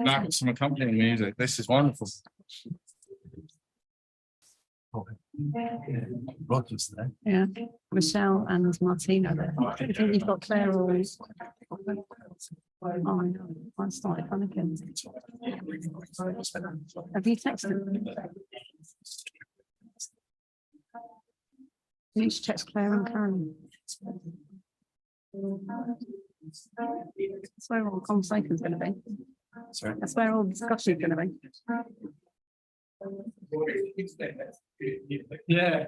That some accompanying music. This is wonderful. Roger's there. Yeah, Michelle and Martina there. I think you've got Claire or. Oh, I know. I started panicking. Have you texted them? You need to text Claire and Karen. That's where all conversation's going to be. Sorry. That's where all discussion's going to be. Yeah.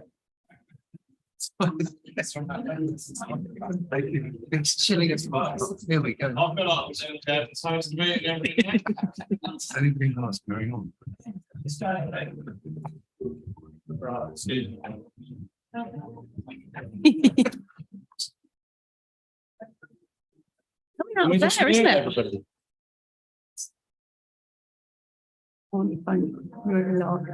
It's chilling as well. Here we go. Anything else going on? Coming out there, isn't it? On your phone. Really long.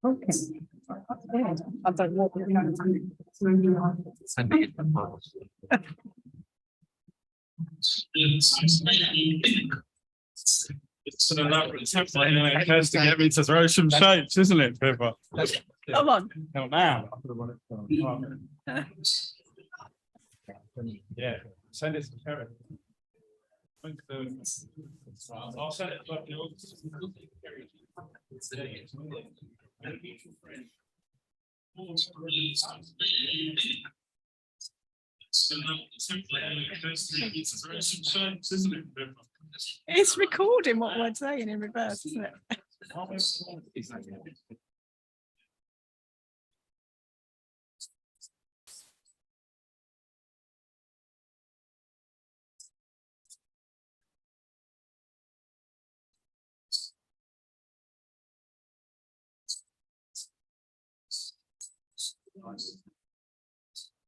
Okay. I don't know what we're going to do. It's an elaborate template and it has to get me to throw some shapes, isn't it, Pippa? Come on. Not now. Yeah, send it to Karen. I'll send it to you. It's recording what we're saying in reverse, isn't it?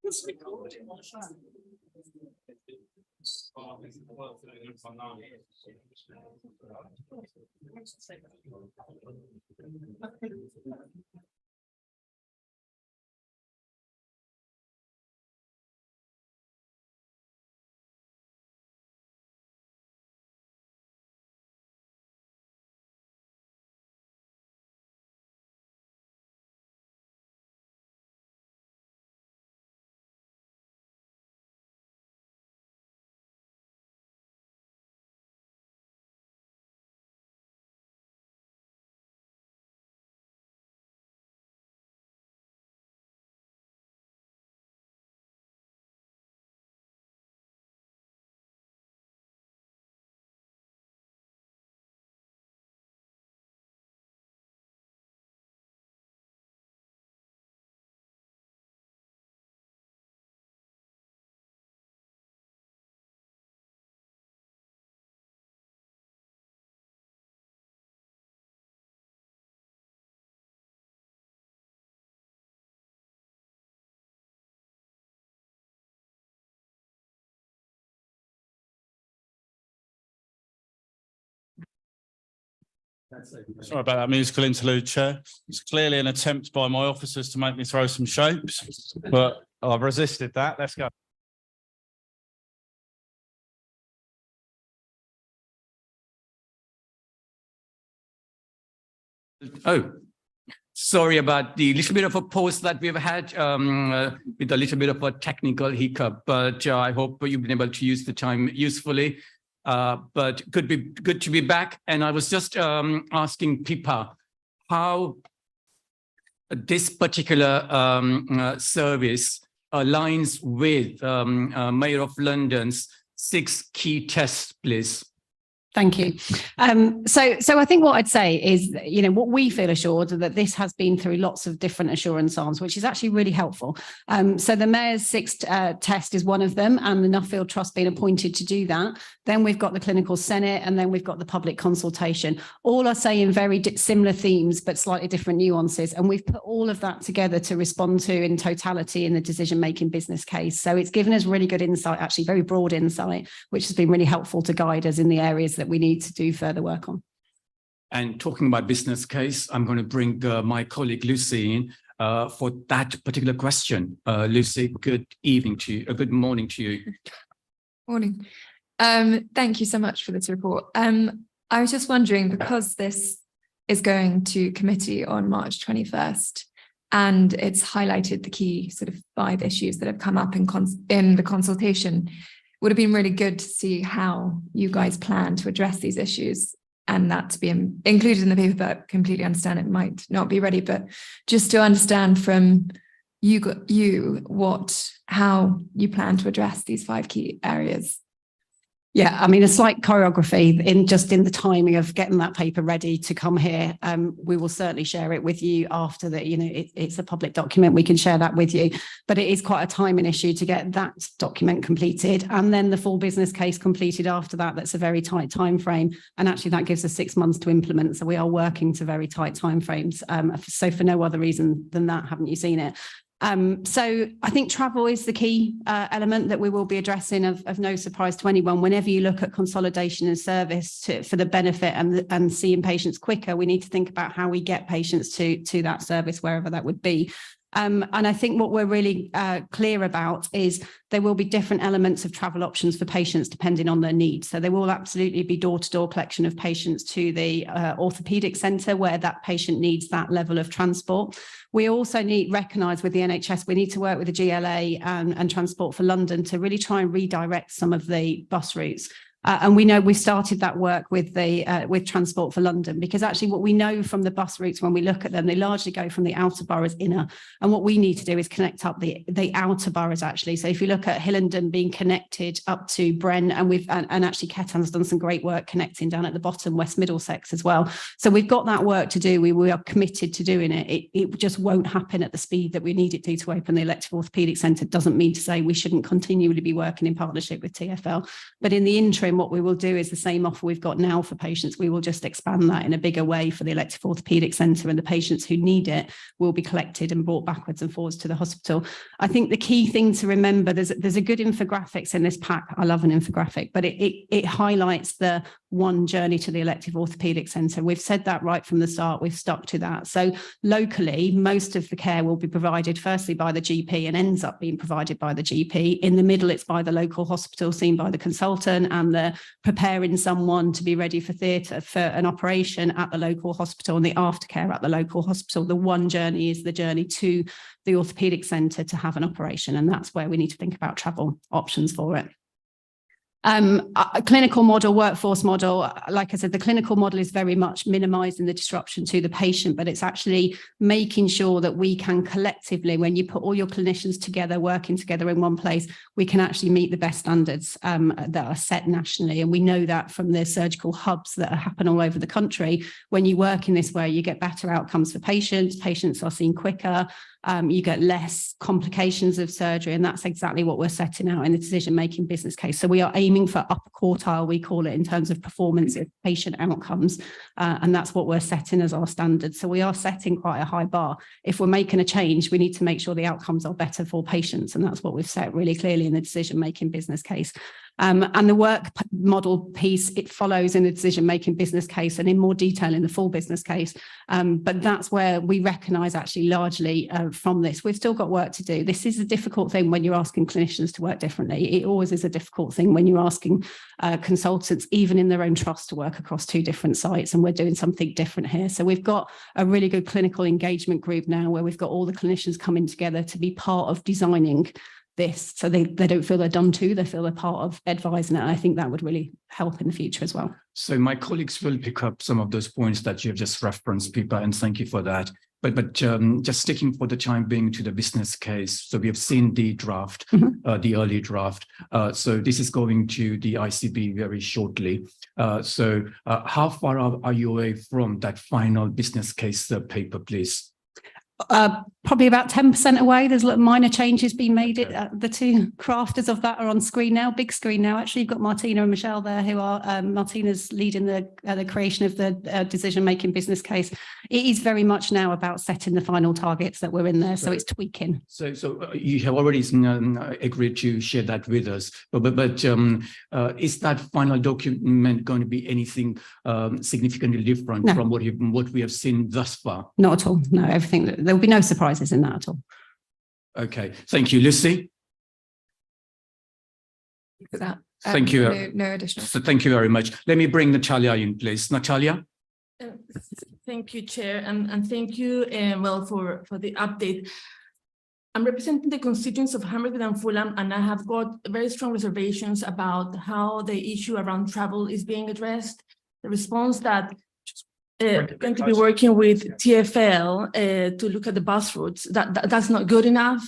It's recording. Sorry about that musical interlude, Chair. It's clearly an attempt by my officers to make me throw some shapes, but I've resisted that. Let's go. Oh, sorry about the little bit of a pause that we've had with a little bit of a technical hiccup, but I hope you've been able to use the time usefully. But could be good to be back. And I was just asking Pippa how this particular service aligns with Mayor of London's 6 key tests, please. Thank you. So I think what I'd say is, what we feel assured that this has been through lots of different assurance arms, which is actually really helpful. So the Mayor's 6 test is one of them, and the Nuffield Trust being appointed to do that. Then we've got the Clinical Senate, and then we've got the public consultation. All are saying very similar themes, but slightly different nuances. And we've put all of that together to respond to in totality in the decision-making business case. So it's given us really good insight, actually very broad insight, which has been really helpful to guide us in the areas that we need to do further work on. And talking about business case, I'm going to bring my colleague Lucy in for that particular question. Lucy, good evening to you. Good morning to you. Morning. Thank you so much for this report. I was just wondering, because this is going to committee on March 21st, and it's highlighted the key sort of 5 issues that have come up in the consultation, would have been really good to see how you guys plan to address these issues, and that to be included in the paper. But completely understand it might not be ready, but just to understand from how you plan to address these 5 key areas. Yeah, I mean, a slight choreography in the timing of getting that paper ready to come here. We will certainly share it with you after that. It's a public document. We can share that with you, but it is quite a timing issue to get that document completed, and then the full business case completed after that. That's a very tight time frame, and actually that gives us 6 months to implement. So we are working to very tight time frames. So for no other reason than that, haven't you seen it? So I think travel is the key element that we will be addressing, of no surprise to anyone. Whenever you look at consolidation and service for the benefit and seeing patients quicker, we need to think about how we get patients to that service, wherever that would be. And I think what we're really clear about is there will be different elements of travel options for patients depending on their needs. So there will absolutely be door-to-door collection of patients to the orthopaedic centre where that patient needs that level of transport. We also recognise with the NHS, we need to work with the GLA and Transport for London to really try and redirect some of the bus routes. And we know we started that work with Transport for London, because actually what we know from the bus routes, when we look at them, they largely go from the outer boroughs inner. And what we need to do is connect up the outer boroughs, actually. So if you look at Hillingdon being connected up to Bren, and actually Ketan's done some great work connecting down at the bottom, West Middlesex as well. So we've got that work to do. We are committed to doing it. It just won't happen at the speed that we need it to open the elective orthopaedic centre. Doesn't mean to say we shouldn't continually be working in partnership with TfL. But in the interim, what we will do is the same offer we've got now for patients. We will just expand that in a bigger way for the elective orthopaedic centre, and the patients who need it will be collected and brought backwards and forwards to the hospital. I think the key thing to remember, there's a good infographics in this pack. I love an infographic, but it highlights the one journey to the elective orthopaedic centre. We've said that right from the start. We've stuck to that. So locally, most of the care will be provided firstly by the GP and ends up being provided by the GP. In the middle, it's by the local hospital, seen by the consultant, and the preparing someone to be ready for theatre for an operation at the local hospital, and the aftercare at the local hospital. The one journey is the journey to the orthopaedic centre to have an operation, and that's where we need to think about travel options for it. A clinical model, workforce model, like I said, the clinical model is very much minimising the disruption to the patient, but it's actually making sure that we can collectively, when you put all your clinicians together, working together in one place, we can actually meet the best standards that are set nationally. And we know that from the surgical hubs that happen all over the country. When you work in this way, you get better outcomes for patients. Patients are seen quicker. You get less complications of surgery, and that's exactly what we're setting out in the decision-making business case. So we are aiming for upper quartile, we call it, in terms of performance of patient outcomes, and that's what we're setting as our standard. So we are setting quite a high bar. If we're making a change, we need to make sure the outcomes are better for patients, and that's what we've set really clearly in the decision-making business case. And the work model piece, it follows in the decision-making business case and in more detail in the full business case. But that's where we recognise actually largely from this. We've still got work to do. This is a difficult thing when you're asking clinicians to work differently. It always is a difficult thing when you're asking consultants, even in their own trust, to work across 2 different sites, and we're doing something different here. So we've got a really good clinical engagement group now where we've got all the clinicians coming together to be part of designing this, so they don't feel they're done to, they feel they're part of advising it. And I think that would really help in the future as well. So my colleagues will pick up some of those points that you've just referenced, Pippa, and thank you for that. But just sticking for the time being to the business case. So we have seen the draft, the early draft. So this is going to the ICB very shortly. So how far are you away from that final business case paper, please? Probably about 10% away. There's little minor changes being made. The two crafters of that are on screen now, big screen now. Actually, you've got Martina and Michelle there, who are Martina's leading the creation of the decision-making business case. It is very much now about setting the final targets that were in there, so it's tweaking. So you have already agreed to share that with us, but is that final document going to be anything significantly different from what we have seen thus far? Not at all. No, everything. There will be no surprises in that at all. Okay, thank you, Lucy. For that. Thank you. No additional. So thank you very much. Let me bring Natalia in, please. Natalia. Thank you, Chair, and thank you, for the update. I'm representing the constituents of Hammersmith and Fulham, and I have got very strong reservations about how the issue around travel is being addressed. The response that going to be working with TfL to look at the bus routes, that's not good enough.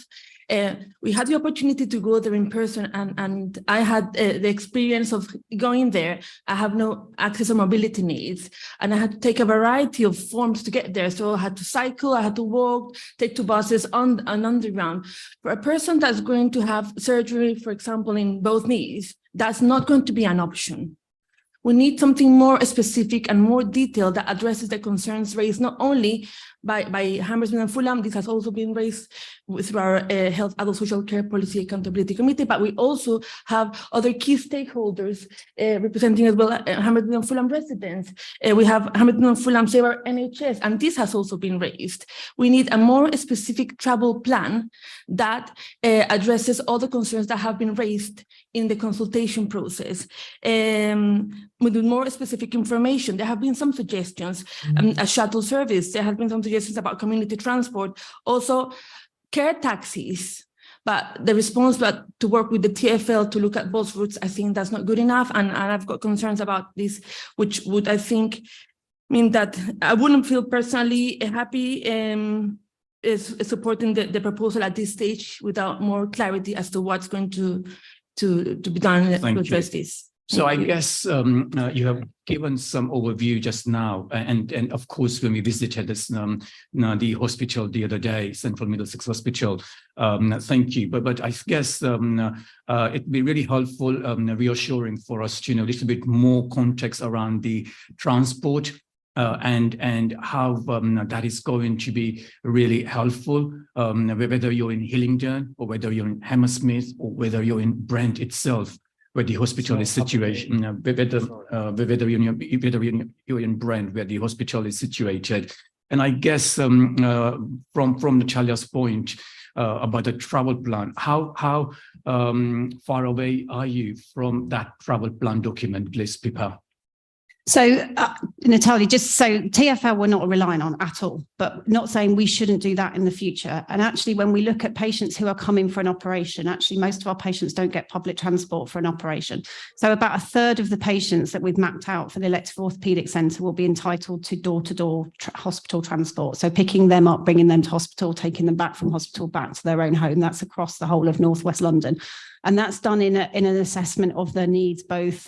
We had the opportunity to go there in person, and I had the experience of going there. I have no access or mobility needs, and I had to take a variety of forms to get there. So I had to cycle, I had to walk, take two buses on an underground. For a person that's going to have surgery, for example, in both knees, that's not going to be an option. We need something more specific and more detailed that addresses the concerns raised not only by Hammersmith and Fulham. This has also been raised through our Health Adult Social Care Policy Accountability Committee, but we also have other key stakeholders representing as well Hammersmith and Fulham residents. We have Hammersmith and Fulham Save Our NHS, and this has also been raised. We need a more specific travel plan that addresses all the concerns that have been raised in the consultation process. With more specific information, there have been some suggestions, a shuttle service, there have been some suggestions about community transport, also care taxis, but the response to work with the TfL to look at both routes, I think that's not good enough, and I've got concerns about this, which would, I think, mean that I wouldn't feel personally happy supporting the proposal at this stage without more clarity as to what's going to be done to address this. So I guess you have given some overview just now, and of course when we visited this the hospital the other day, Central Middlesex Hospital, thank you. But I guess it'd be really helpful, reassuring for us to know a little bit more context around the transport and how that is going to be really helpful, whether you're in Hillingdon or whether you're in Hammersmith or whether you're in Brent itself, where the hospital is situated, whether you're in Brent, where the hospital is situated. And I guess from Natalia's point about the travel plan, how far away are you from that travel plan document, please, Pippa? So, Natalia, just so TfL we're not relying on at all, but not saying we shouldn't do that in the future. And actually, when we look at patients who are coming for an operation, actually, most of our patients don't get public transport for an operation. So about a third of the patients that we've mapped out for the elective orthopaedic centre will be entitled to door-to-door hospital transport. So picking them up, bringing them to hospital, taking them back from hospital back to their own home. That's across the whole of North West London. And that's done in an assessment of their needs, both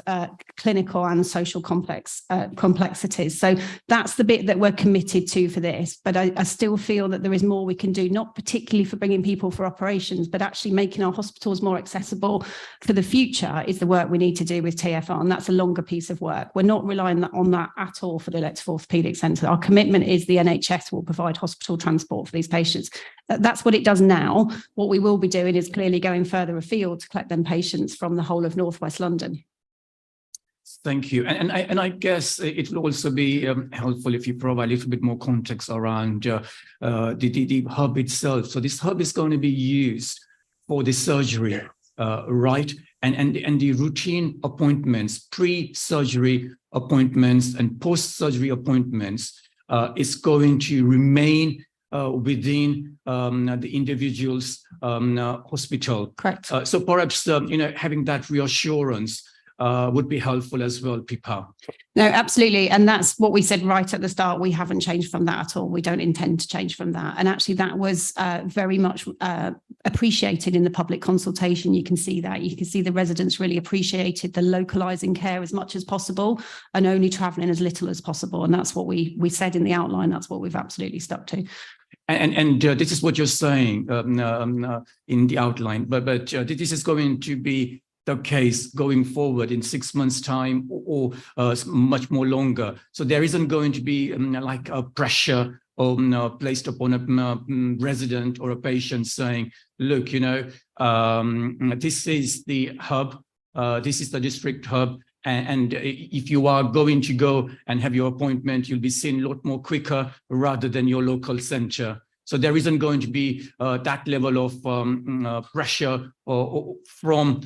clinical and social complexities. So that's the bit that we're committed to for this. But I still feel that there is more we can do, not particularly for bringing people for operations, but actually making our hospitals more accessible for the future is the work we need to do with TfL. And that's a longer piece of work. We're not relying on that at all for the elective orthopaedic centre. Our commitment is the NHS will provide hospital transport for these patients. That's what it does now. What we will be doing is clearly going further afield to collect them patients from the whole of North West London. Thank you. And I guess it will also be helpful if you provide a little bit more context around the hub itself. So this hub is going to be used for the surgery, right? And the routine appointments, pre-surgery appointments and post-surgery appointments is going to remain within the individual's hospital. Correct. So perhaps having that reassurance would be helpful as well, Pippa. No, absolutely. And that's what we said right at the start. We haven't changed from that at all. We don't intend to change from that. And actually, that was very much appreciated in the public consultation. You can see that. You can see the residents really appreciated the localising care as much as possible and only travelling as little as possible. And that's what we said in the outline. That's what we've absolutely stuck to. And this is what you're saying in the outline, but this is going to be the case going forward in 6 months' time or much more longer. So there isn't going to be like a pressure placed upon a resident or a patient saying, look, you know, this is the hub, this is the district hub. And if you are going to go and have your appointment, you'll be seen a lot more quicker rather than your local center. So there isn't going to be that level of pressure from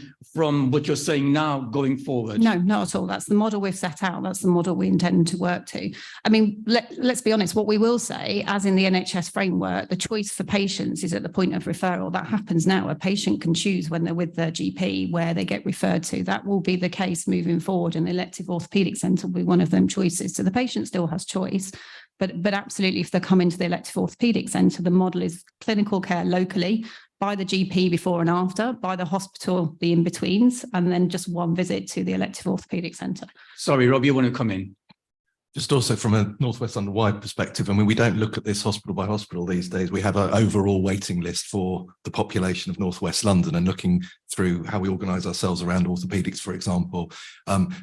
what you're saying now going forward. No, not at all. That's the model we've set out. That's the model we intend to work to. I mean, let's be honest, what we will say, as in the NHS framework, the choice for patients is at the point of referral. That happens now. A patient can choose when they're with their GP where they get referred to. That will be the case moving forward, and the elective orthopaedic centre will be one of them choices. So the patient still has choice. But absolutely, if they're coming to the elective orthopaedic centre, the model is clinical care locally by the GP before and after, by the hospital, the in-betweens, and then just one visit to the elective orthopaedic centre. Sorry, Rob, you want to come in? Just also from a North West London wide perspective, I mean, we don't look at this hospital by hospital these days. We have an overall waiting list for the population of North West London, and looking through how we organise ourselves around orthopaedics, for example.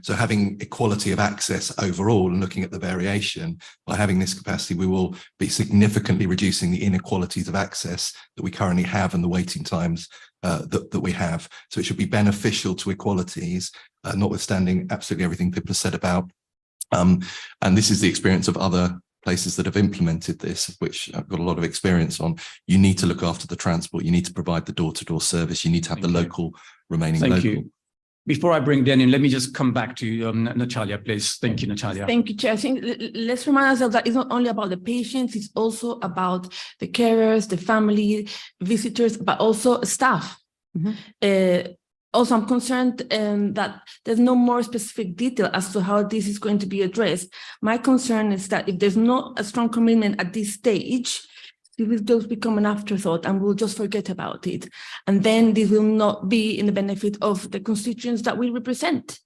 So having equality of access overall and looking at the variation, by having this capacity, we will be significantly reducing the inequalities of access that we currently have and the waiting times that we have. So it should be beneficial to equalities, notwithstanding absolutely everything people have said about. And this is the experience of other places that have implemented this, which I've got a lot of experience on. You need to look after the transport. You need to provide the door-to-door service. You need to have the local remaining local. Thank you. Before I bring Dan in, let me just come back to Natalia, please. Thank you, Natalia. Thank you, Chair. I think let's remind ourselves that it's not only about the patients, it's also about the carers, the family, visitors, but also staff. Mm-hmm. Also, I'm concerned that there's no more specific detail as to how this is going to be addressed. My concern is that if there's not a strong commitment at this stage, it will just become an afterthought and we'll just forget about it. And then this will not be in the benefit of the constituents that we represent.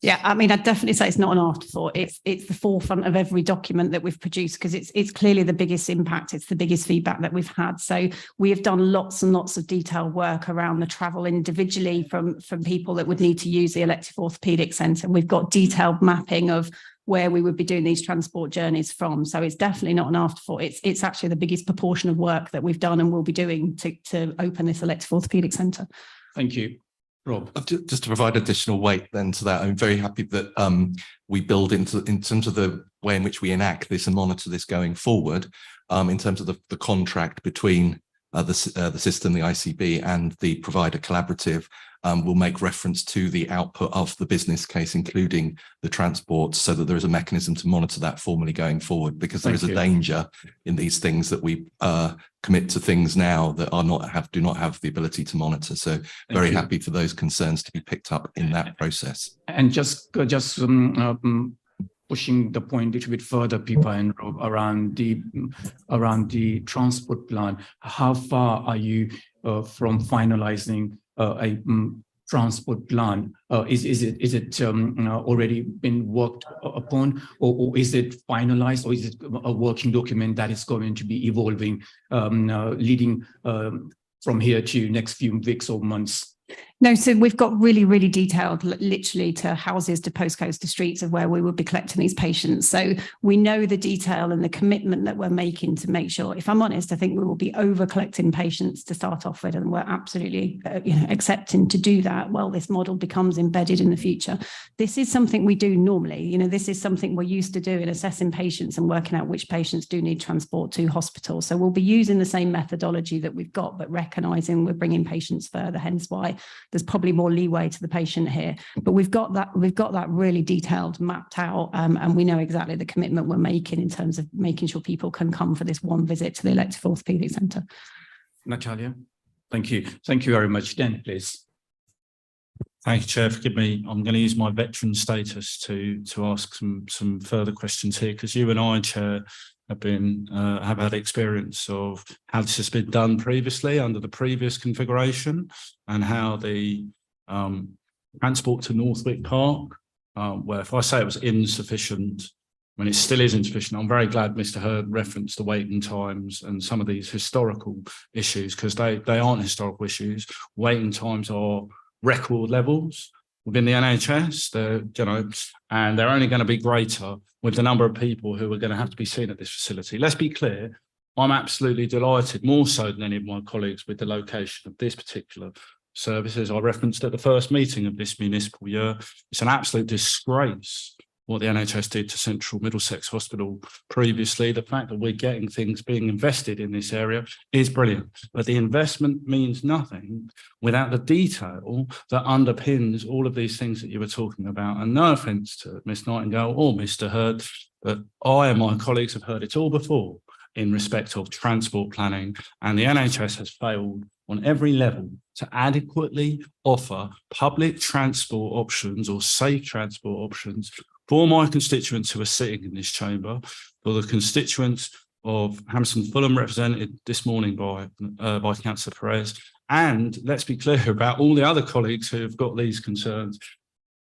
Yeah, I mean, I'd definitely say it's not an afterthought. It's the forefront of every document that we've produced, because it's clearly the biggest impact. It's the biggest feedback that we've had. So we have done lots and lots of detailed work around the travel individually from people that would need to use the elective orthopaedic centre. We've got detailed mapping of where we would be doing these transport journeys from. So it's definitely not an afterthought. It's actually the biggest proportion of work that we've done and will be doing to open this elective orthopaedic centre. Thank you. Rob. Just to provide additional weight then to that, I'm very happy that we build in terms of the way in which we enact this and monitor this going forward, in terms of the contract between the system, the ICB, and the provider collaborative. Will make reference to the output of the business case, including the transport, so that there is a mechanism to monitor that formally going forward, because there is a danger in these things that we commit to things now that do not have the ability to monitor. So very happy for those concerns to be picked up in that process. And just pushing the point a little bit further, Pippa and Rob, around the transport plan. How far are you from finalizing a transport plan? Is it already been worked upon, or is it finalized, or is it a working document that is going to be evolving, leading from here to next few weeks or months? No, so we've got really, really detailed, literally to houses, to postcodes, to streets of where we would be collecting these patients. So we know the detail and the commitment that we're making to make sure, if I'm honest, I think we will be over collecting patients to start off with, and we're absolutely accepting to do that while this model becomes embedded in the future. This is something we do normally. This is something we're used to doing, assessing patients and working out which patients do need transport to hospital. So we'll be using the same methodology that we've got, but recognising we're bringing patients further, hence why there's probably more leeway to the patient here. But we've got that really detailed, mapped out, and we know exactly the commitment we're making in terms of making sure people can come for this one visit to the elective orthopaedic centre. Natalia, thank you. Thank you very much. Dan, please. Thank you, Chair. Forgive me. I'm going to use my veteran status to ask some further questions here, because you and I, Chair, have had experience of how this has been done previously under the previous configuration, and how the transport to Northwick Park, where if I say it was insufficient, when it still is insufficient, I'm very glad Mr. Hurd referenced the waiting times and some of these historical issues, because they aren't historical issues. Waiting times are record levels within the NHS, and they're only going to be greater with the number of people who are going to have to be seen at this facility. Let's be clear, I'm absolutely delighted, more so than any of my colleagues, with the location of this particular service. As I referenced at the first meeting of this municipal year, it's an absolute disgrace what the NHS did to Central Middlesex Hospital previously. The fact that we're getting things being invested in this area is brilliant, but the investment means nothing without the detail that underpins all of these things that you were talking about. And no offence to Ms. Nightingale or Mr. Hurd, but I and my colleagues have heard it all before in respect of transport planning, and the NHS has failed on every level to adequately offer public transport options or safe transport options for my constituents who are sitting in this chamber, for the constituents of Hamilton Fulham, represented this morning by Councillor Perez, and let's be clear about all the other colleagues who have got these concerns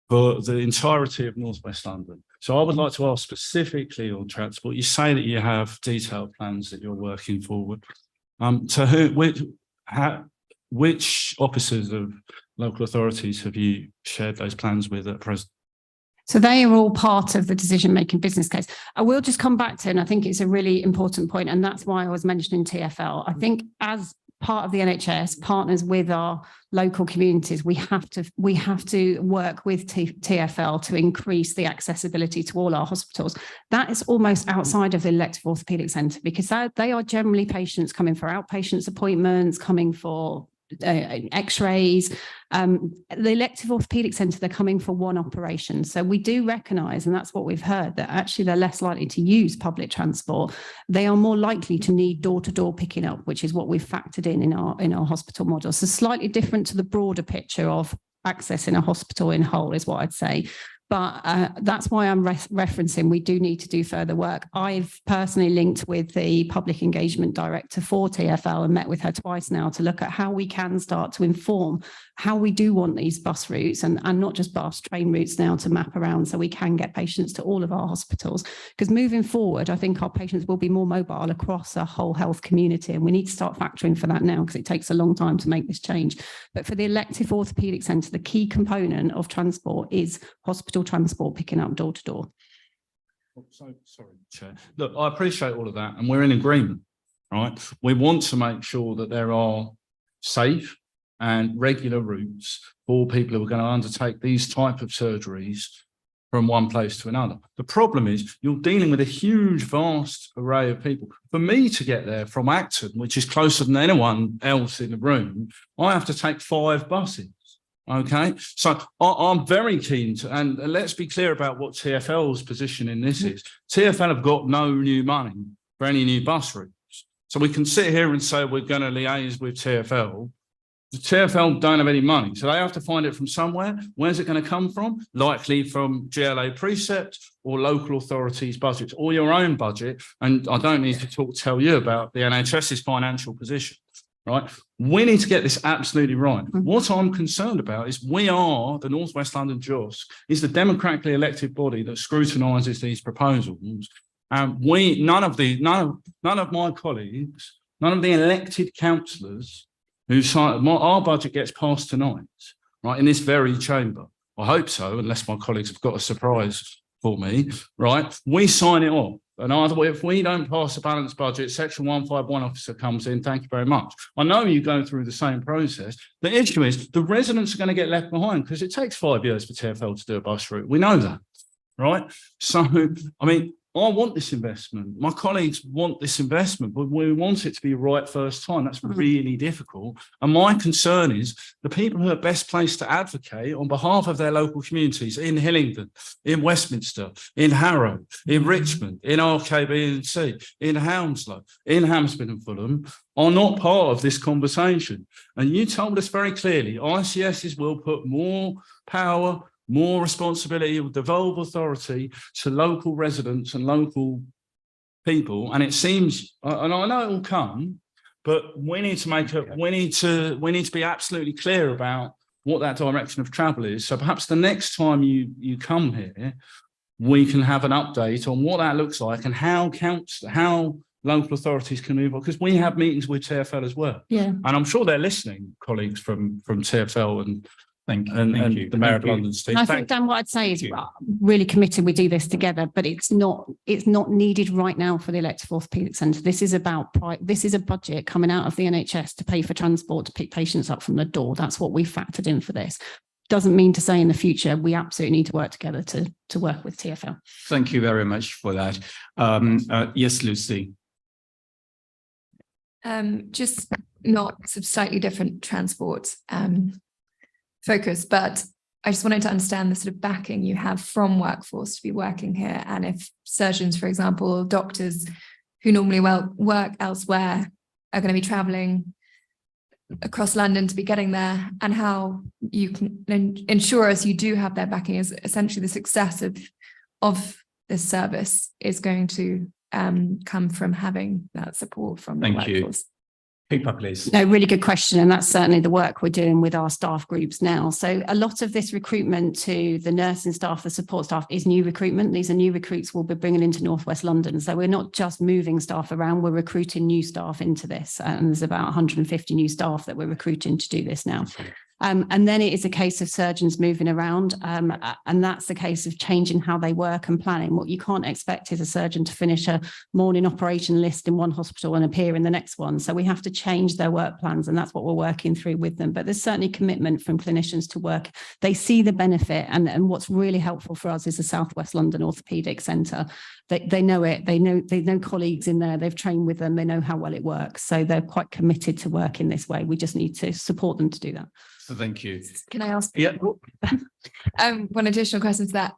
for the entirety of North West London. So I would like to ask specifically on transport. You say that you have detailed plans that you're working forward. Which officers of local authorities have you shared those plans with at present? So they are all part of the decision-making business case. I will just come back to, and I think it's a really important point, and that's why I was mentioning TfL. I think as part of the NHS, partners with our local communities, we have to work with TfL to increase the accessibility to all our hospitals. That is almost outside of the elective orthopaedic centre, because they are generally patients coming for outpatients appointments, coming for x-rays. The elective orthopaedic centre, they're coming for one operation. So we do recognise, and that's what we've heard, that actually they're less likely to use public transport. They are more likely to need door-to-door picking up, which is what we've factored in our hospital model. So slightly different to the broader picture of access in a hospital in whole, is what I'd say. But that's why I'm referencing we do need to do further work. I've personally linked with the public engagement director for TfL and met with her twice now to look at how we can start to inform how we do want these bus routes and not just bus, train routes now to map around, so we can get patients to all of our hospitals. Because moving forward, I think our patients will be more mobile across a whole health community, and we need to start factoring for that now, because it takes a long time to make this change. But for the elective orthopaedic centre, the key component of transport is hospital transport picking up door to door. So sorry, Chair. Look, I appreciate all of that, and we're in agreement, right? We want to make sure that there are safe and regular routes for people who are going to undertake these type of surgeries from one place to another. The problem is you're dealing with a huge, vast array of people. For me to get there from Acton, which is closer than anyone else in the room, I have to take 5 buses. Okay, so I'm very keen to, and let's be clear about what TfL's position in this is. TfL have got no new money for any new bus routes. So we can sit here and say we're going to liaise with TfL. The TfL don't have any money, so they have to find it from somewhere. Where's it going to come from? Likely from GLA precept or local authorities' budgets or your own budget. And I don't need to tell you about the NHS's financial position. Right, we need to get this absolutely right. What I'm concerned about is we are, the North West London JOSC, is the democratically elected body that scrutinises these proposals. And none of my colleagues, none of the elected councillors who sign, our budget gets passed tonight, right, in this very chamber. I hope so, unless my colleagues have got a surprise for me, right? We sign it off. And if we don't pass a balanced budget, Section 151 officer comes in, thank you very much. I know you go through the same process. The issue is the residents are going to get left behind because it takes 5 years for TfL to do a bus route. We know that, right? So, I mean, I want this investment. My colleagues want this investment, but we want it to be right first time. That's really difficult. And my concern is the people who are best placed to advocate on behalf of their local communities in Hillingdon, in Westminster, in Harrow, in Richmond, in RKB&C, in Hounslow, in Hampstead and Fulham are not part of this conversation. And you told us very clearly, ICSs will put more power, more responsibility, will devolve authority to local residents and local people. And it seems, and I know it will come, but we need to make it, we need to be absolutely clear about what that direction of travel is. So perhaps the next time you come here, we can have an update on what that looks like and how local authorities can move on, because we have meetings with TfL as well. Yeah. And I'm sure they're listening, colleagues from TfL and Thank you. and the Mayor of London, Steve. I think, Dan, what I'd say is really committed we do this together, but it's not needed right now for the elective orthopaedic centre. This is a budget coming out of the NHS to pay for transport to pick patients up from the door. That's what we factored in for this. Doesn't mean to say in the future we absolutely need to work together to work with TfL. Thank you very much for that. Yes, Lucy. Just not slightly different transport focus, but I just wanted to understand the sort of backing you have from workforce to be working here, and if surgeons, for example, or doctors who normally work elsewhere are going to be travelling across London to be getting there, and how you can ensure us you do have their backing, is essentially the success of this service is going to come from having that support from the workforce. Pippa, please. No, really good question. And that's certainly the work we're doing with our staff groups now. So a lot of this recruitment to the nursing staff, the support staff is new recruitment. These are new recruits we'll be bringing into Northwest London. So we're not just moving staff around, we're recruiting new staff into this. And there's about 150 new staff that we're recruiting to do this now. And then it is a case of surgeons moving around, and that's the case of changing how they work and planning. What you can't expect is a surgeon to finish a morning operation list in one hospital and appear in the next one. So we have to change their work plans, and that's what we're working through with them. But there's certainly commitment from clinicians to work. They see the benefit, and what's really helpful for us is the South West London Orthopaedic Centre. They know it. They know colleagues in there. They've trained with them. They know how well it works. So they're quite committed to work in this way. We just need to support them to do that. So thank you. Can I ask Yeah. one additional question to that?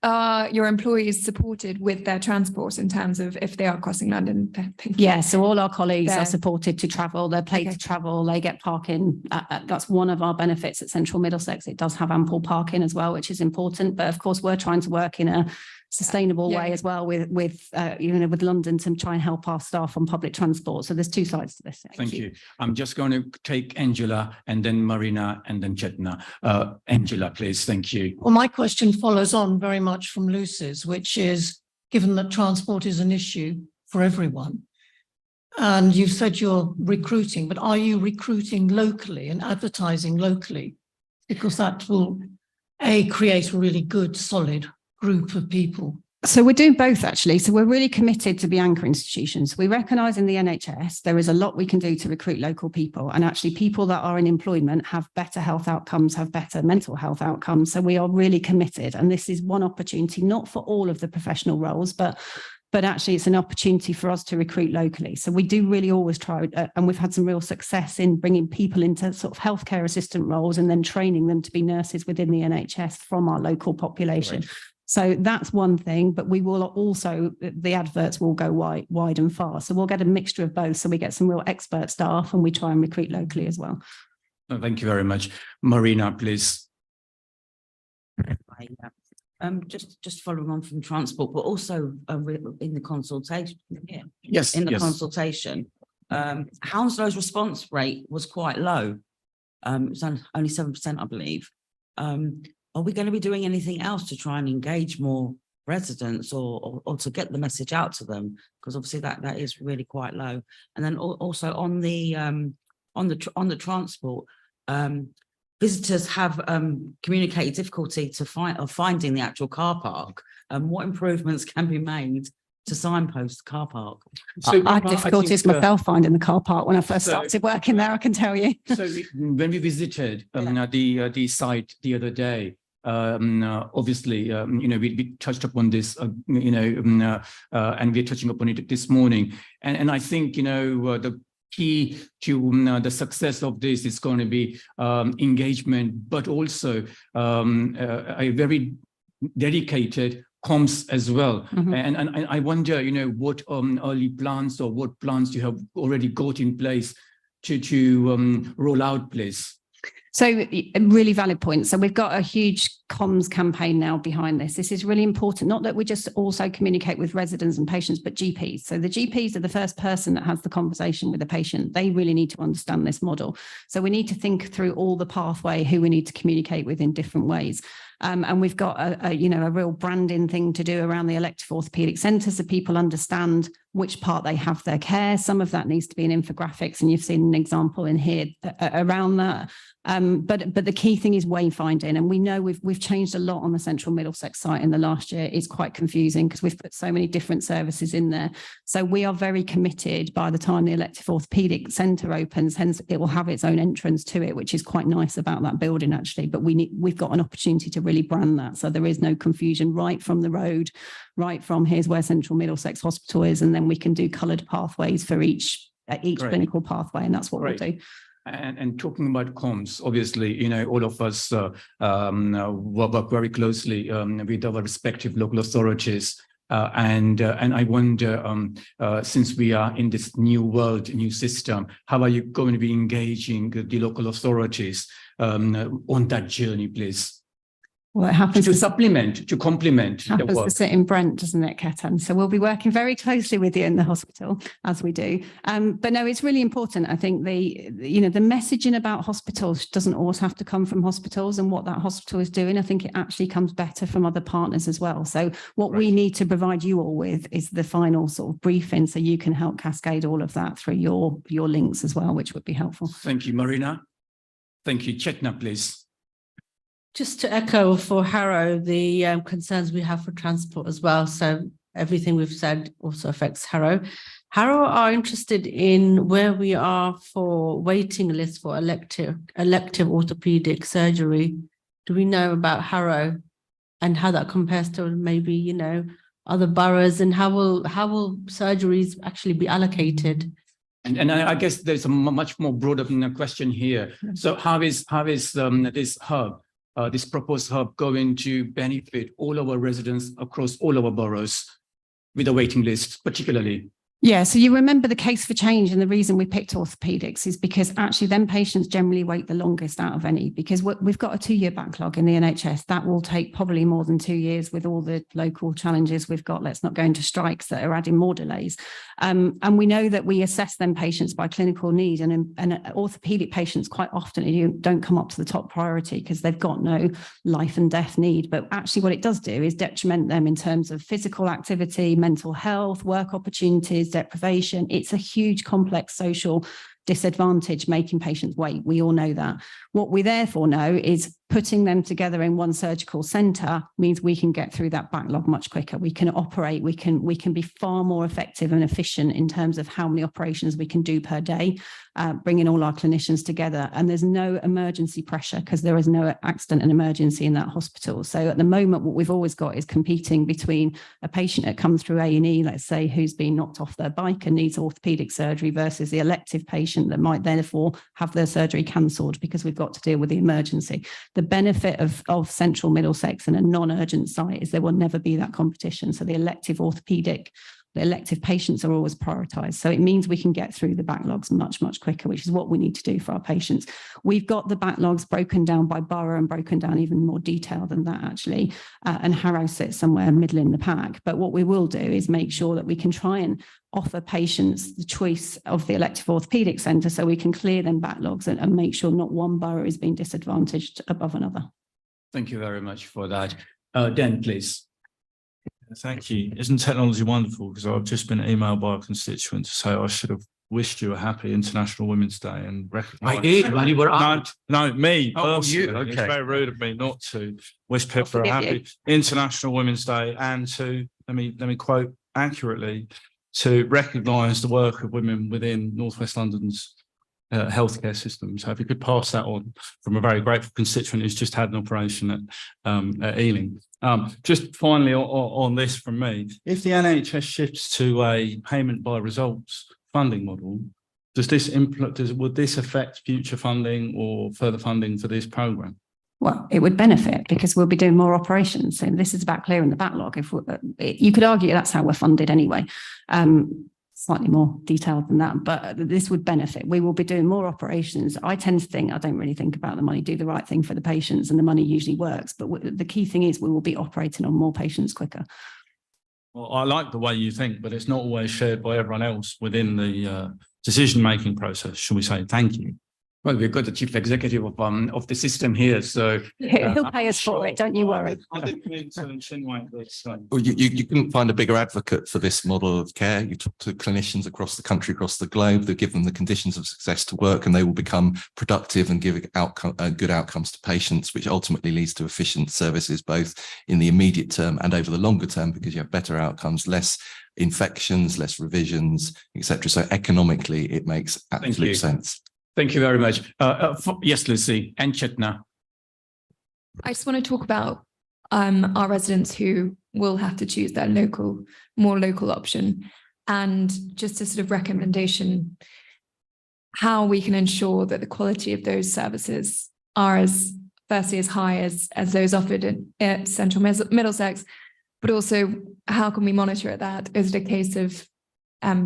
Are your employees supported with their transport in terms of if they are crossing London? Yeah, so all our colleagues There. are supported to travel. They're paid to travel. They get parking. That's one of our benefits at Central Middlesex. It does have ample parking as well, which is important. But of course, we're trying to work in a sustainable way as well with London to try and help our staff on public transport. So there's two sides to this. Thank you. I'm just going to take Angela and then Marina and then Chetna. Angela, please. Thank you. Well, my question follows on very much from Lucy's, which is, given that transport is an issue for everyone, and you've said you're recruiting, but are you recruiting locally and advertising locally? Because that will, create a really good, solid group of people. So we're doing both, actually. So we're really committed to be anchor institutions. We recognise in the NHS there is a lot we can do to recruit local people, and actually people that are in employment have better health outcomes, have better mental health outcomes. So we are really committed, and this is one opportunity, not for all of the professional roles, but actually it's an opportunity for us to recruit locally. So we do really always try, and we've had some real success in bringing people into sort of healthcare assistant roles and then training them to be nurses within the NHS from our local population. Right. So that's one thing, but we will also, the adverts will go wide and far. So we'll get a mixture of both. So we get some real expert staff and we try and recruit locally as well. Thank you very much. Marina, please. Just following on from transport, but also in the consultation. Yes. In the consultation, Hounslow's response rate was quite low. It was only 7%, I believe. Are we going to be doing anything else to try and engage more residents or to get the message out to them? Because obviously that is really quite low. And then also on the transport, visitors have communicated difficulty to finding the actual car park. What improvements can be made to signpost the car park? So I had difficulties myself finding the car park when I first started working there, I can tell you. So when we visited the site the other day, Obviously, we touched upon this, and we're touching upon it this morning. And I think, the key to the success of this is going to be engagement, but also a very dedicated comms as well. And I wonder, what early plans or what plans you have already got in place to roll out, please. So a really valid point. So we've got a huge comms campaign now behind this. This is really important, not that we just also communicate with residents and patients, but GPs. So the GPs are the first person that has the conversation with the patient. They really need to understand this model. So we need to think through all the pathway, who we need to communicate with in different ways. And we've got a real branding thing to do around the elective orthopaedic centre, so people understand which part they have their care. Some of that needs to be in infographics, and you've seen an example in here around that. But the key thing is wayfinding, and we know we've changed a lot on the Central Middlesex site in the last year. It's quite confusing because we've put so many different services in there. So we are very committed. By the time the elective orthopaedic centre opens, hence it will have its own entrance to it, which is quite nice about that building actually. But we've got an opportunity to really brand that, so there is no confusion right from the road, right from here's where Central Middlesex Hospital is, and then we can do coloured pathways for each clinical pathway, and that's what we'll do. And talking about comms, obviously, all of us work very closely with our respective local authorities. And I wonder, since we are in this new world, new system, how are you going to be engaging the local authorities on that journey, please? Well, it happens to supplement, to complement the work. To sit in Brent, doesn't it, Ketan? So we'll be working very closely with you in the hospital, as we do. But no, it's really important. I think the messaging about hospitals doesn't always have to come from hospitals and what that hospital is doing. I think it actually comes better from other partners as well. So what we need to provide you all with is the final sort of briefing, so you can help cascade all of that through your links as well, which would be helpful. Thank you, Marina. Thank you. Chetna, please. Just to echo for Harrow, the concerns we have for transport as well. So everything we've said also affects Harrow. Harrow are interested in where we are for waiting lists for elective orthopedic surgery. Do we know about Harrow and how that compares to maybe, other boroughs, and how will surgeries actually be allocated? And I guess there's a much more broader question here. So how is this hub, this proposed hub, going to benefit all our residents across all our boroughs with a waiting list, particularly? Yeah, so you remember the case for change, and the reason we picked orthopedics is because actually then patients generally wait the longest out of any, because we've got a 2-year backlog in the NHS. That will take probably more than 2 years with all the local challenges we've got. Let's not go into strikes that are adding more delays. And we know that we assess them patients by clinical need, and orthopedic patients quite often don't come up to the top priority because they've got no life and death need. But actually what it does do is detriment them in terms of physical activity, mental health, work opportunities, deprivation. It's a huge complex social disadvantage making patients wait. We all know that. What we therefore know is putting them together in one surgical centre means we can get through that backlog much quicker. We can operate, we can be far more effective and efficient in terms of how many operations we can do per day, bringing all our clinicians together. And there's no emergency pressure because there is no accident and emergency in that hospital. So at the moment, what we've always got is competing between a patient that comes through A&E, let's say, who's been knocked off their bike and needs orthopaedic surgery, versus the elective patient that might therefore have their surgery cancelled because we've got to deal with the emergency. The benefit of Central Middlesex and a non-urgent site is there will never be that competition. So the elective patients are always prioritised. So it means we can get through the backlogs much, much quicker, which is what we need to do for our patients. We've got the backlogs broken down by borough and broken down even more detail than that, actually. And Harrow sits somewhere middle in the pack. But what we will do is make sure that we can try and offer patients the choice of the elective orthopaedic centre so we can clear them backlogs and make sure not one borough is being disadvantaged above another. Thank you very much for that. Dan, please. Thank you. Isn't technology wonderful? Because I've just been emailed by a constituent to say I should have wished you a happy International Women's Day and recognise. I did, when you were out. No, me. Oh, personally. you, okay. It's very rude of me not to wish Pippa a happy International Women's Day, and to, let me quote accurately, to recognise the work of women within North West London's healthcare system. So if you could pass that on from a very grateful constituent who's just had an operation at Ealing. Just finally on this from me, if the NHS shifts to a payment by results funding model, would this affect future funding or further funding for this programme? Well, it would benefit because we'll be doing more operations. And this is about clearing the backlog. You could argue that's how we're funded anyway. Slightly more detailed than that, but this would benefit. We will be doing more operations. I tend to think, I don't really think about the money, do the right thing for the patients, and the money usually works. But the key thing is we will be operating on more patients quicker. Well, I like the way you think, but it's not always shared by everyone else within the decision-making process. Shall we say thank you? Well, we've got the chief executive of the system here, so He'll pay us for it, don't you worry. I didn't mean to insinuate this. Well, you couldn't find a bigger advocate for this model of care. You talk to clinicians across the country, across the globe, they give them the conditions of success to work, and they will become productive and give good outcomes to patients, which ultimately leads to efficient services, both in the immediate term and over the longer term, because you have better outcomes, less infections, less revisions, etc. So economically, it makes absolute sense. Thank you very much. Yes, Lucy and Chetna. I just want to talk about our residents who will have to choose their more local option, and just a sort of recommendation how we can ensure that the quality of those services are firstly as high as those offered at Central Middlesex, but also how can we monitor that? Is it a case of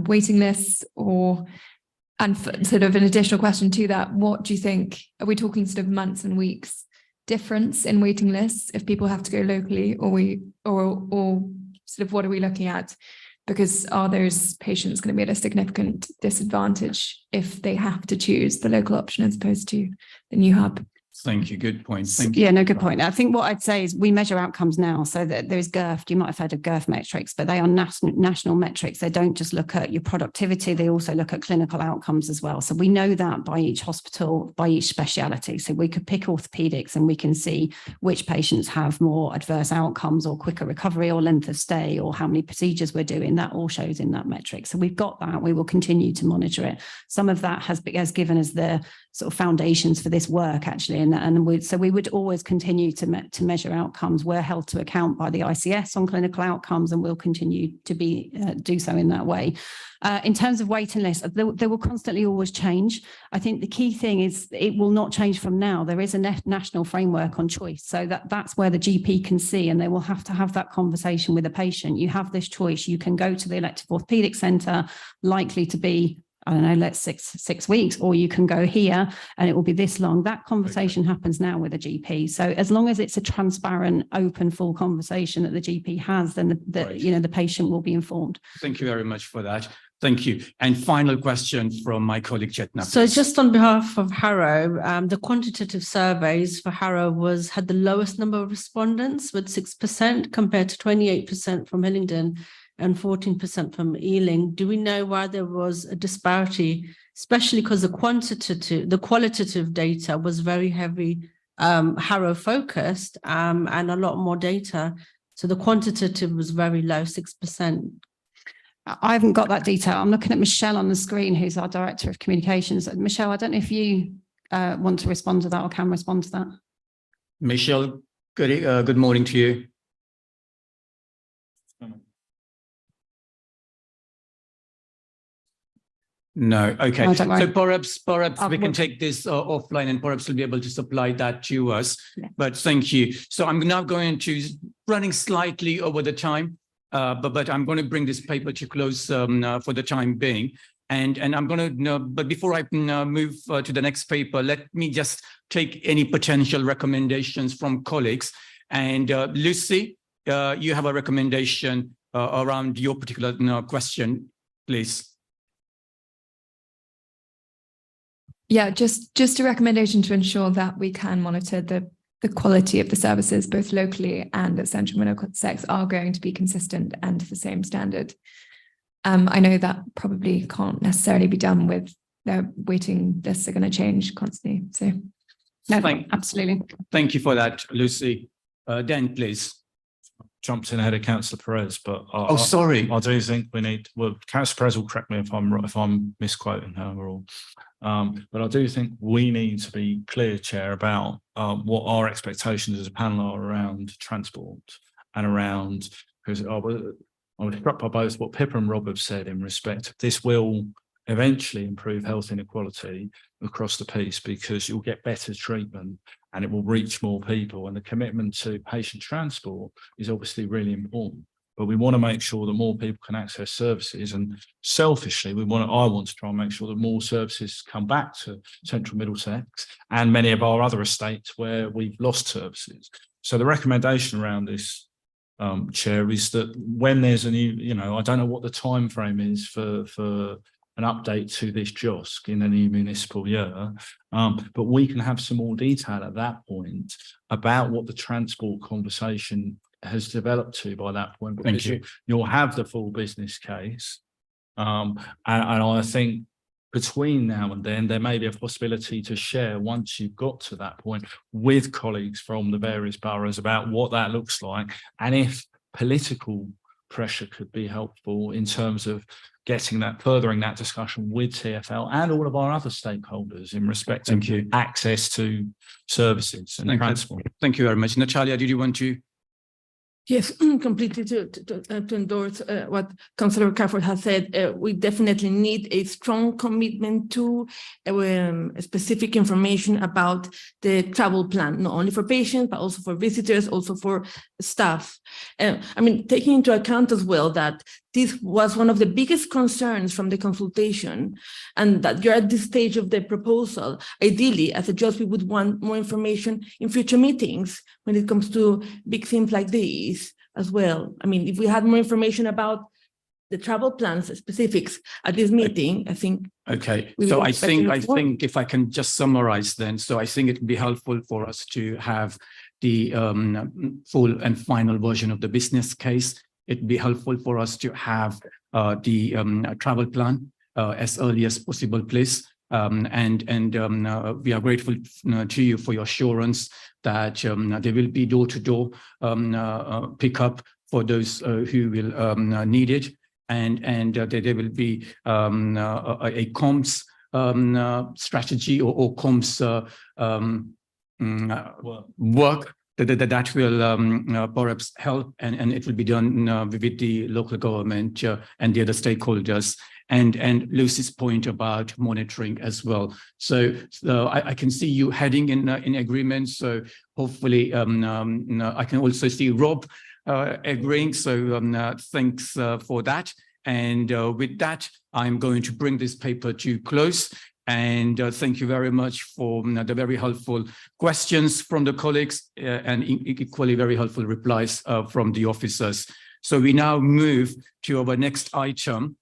waiting lists and sort of an additional question to that, what do you think, are we talking sort of months and weeks difference in waiting lists if people have to go locally, or sort of what are we looking at? Because are those patients going to be at a significant disadvantage if they have to choose the local option as opposed to the new hub? Thank you. Good point. Thank you. Yeah, no, good point. I think what I'd say is we measure outcomes now. So that there's GIRF, you might have heard of GIRF metrics, but they are national metrics. They don't just look at your productivity, they also look at clinical outcomes as well. So we know that by each hospital, by each speciality. So we could pick orthopedics and we can see which patients have more adverse outcomes or quicker recovery or length of stay or how many procedures we're doing. That all shows in that metric. So we've got that. We will continue to monitor it. Some of that has given us the sort of foundations for this work, actually. So we would always continue to measure outcomes. We're held to account by the ICS on clinical outcomes, and we'll continue to do so in that way. In terms of waiting lists, they will constantly always change. I think the key thing is it will not change from now. There is a national framework on choice, so that's where the GP can see, and they will have to have that conversation with the patient. You have this choice. You can go to the elective orthopedic centre, likely to be, I don't know, let's six weeks, or you can go here and it will be this long. That conversation happens now with a GP. So as long as it's a transparent, open, full conversation that the GP has, then the patient will be informed. Thank you very much for that. Thank you. And final question from my colleague Chetna. So just on behalf of Harrow, the quantitative surveys for Harrow had the lowest number of respondents with 6% compared to 28% from Hillingdon and 14% from Ealing. Do we know why there was a disparity, especially because the qualitative data was very heavy Harrow focused and a lot more data. So the quantitative was very low, 6%. I haven't got that detail. I'm looking at Michelle on the screen, who's our Director of Communications. Michelle, I don't know if you want to respond to that or can respond to that. Michelle, good morning to you. No, okay. No, so perhaps we can take this offline, and perhaps we'll be able to supply that to us. Yeah. But thank you. So I'm now going to running slightly over the time, but I'm going to bring this paper to close for the time being. And I'm going to, but before I move to the next paper, let me just take any potential recommendations from colleagues. And Lucy, you have a recommendation around your particular question, please. Yeah, just a recommendation to ensure that we can monitor the quality of the services, both locally and at Central Middlesex, are going to be consistent and to the same standard. I know that probably can't necessarily be done with their waiting lists are going to change constantly. So, no, absolutely. Thank you for that, Lucy. Dan, please. Jumped in ahead of Councillor Perez, but sorry. I do think we need. Well, Councillor Perez will correct me if I'm misquoting her. But I do think we need to be clear, Chair, about what our expectations as a panel are around transport and around, because I was struck by both what Pippa and Rob have said in respect. This will eventually improve health inequality across the piece because you'll get better treatment and it will reach more people. And the commitment to patient transport is obviously really important. But we want to make sure that more people can access services, and selfishly, I want to try and make sure that more services come back to Central Middlesex and many of our other estates where we've lost services. So the recommendation around this, Chair, is that when there's a new, I don't know what the time frame is for an update to this JOSC in a new municipal year, but we can have some more detail at that point about what the transport conversation has developed to by that point, because you'll have the full business case. And I think between now and then, there may be a possibility to share, once you've got to that point, with colleagues from the various boroughs about what that looks like, and if political pressure could be helpful in terms of furthering that discussion with TfL and all of our other stakeholders in respect of access to services and transport. Thank you very much. Natalia, did you want to? Yes, completely to endorse what Councillor Cafford has said. We definitely need a strong commitment to specific information about the travel plan, not only for patients, but also for visitors, also for staff. Taking into account as well that this was one of the biggest concerns from the consultation, and that you're at this stage of the proposal. Ideally, as a judge, we would want more information in future meetings when it comes to big things like these as well. If we had more information about the travel plans specifics at this meeting, I think. Okay, so I think if I can just summarize then, so I think it would be helpful for us to have the full and final version of the business case. It'd be helpful for us to have the travel plan as early as possible, please. We are grateful to you for your assurance that there will be door-to-door pickup for those who will need it, and there will be a comms strategy or comms work that will perhaps help, and it will be done with the local government and the other stakeholders, and Lucy's point about monitoring as well. So I can see you heading in agreement. So hopefully I can also see Rob agreeing. So thanks for that. And with that, I'm going to bring this paper to close. And thank you very much for the very helpful questions from the colleagues and equally very helpful replies from the officers. So we now move to our next item,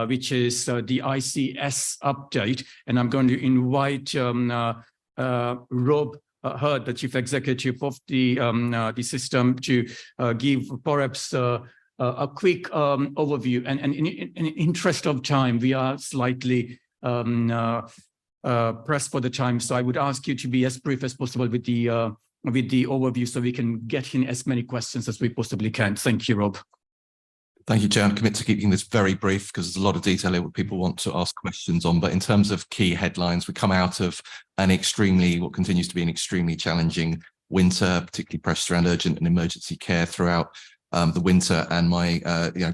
which is the ICS update. And I'm going to invite Rob Hurd, the Chief Executive of the system, to give perhaps a quick overview. And in interest of time, we are slightly pressed for the time, so I would ask you to be as brief as possible with the overview, so we can get in as many questions as we possibly can. Thank you, Rob. Thank you, Chair. I'm committed to keeping this very brief because there's a lot of detail here what people want to ask questions on. But in terms of key headlines, we come out of what continues to be an extremely challenging winter, particularly pressure around urgent and emergency care throughout the winter, and my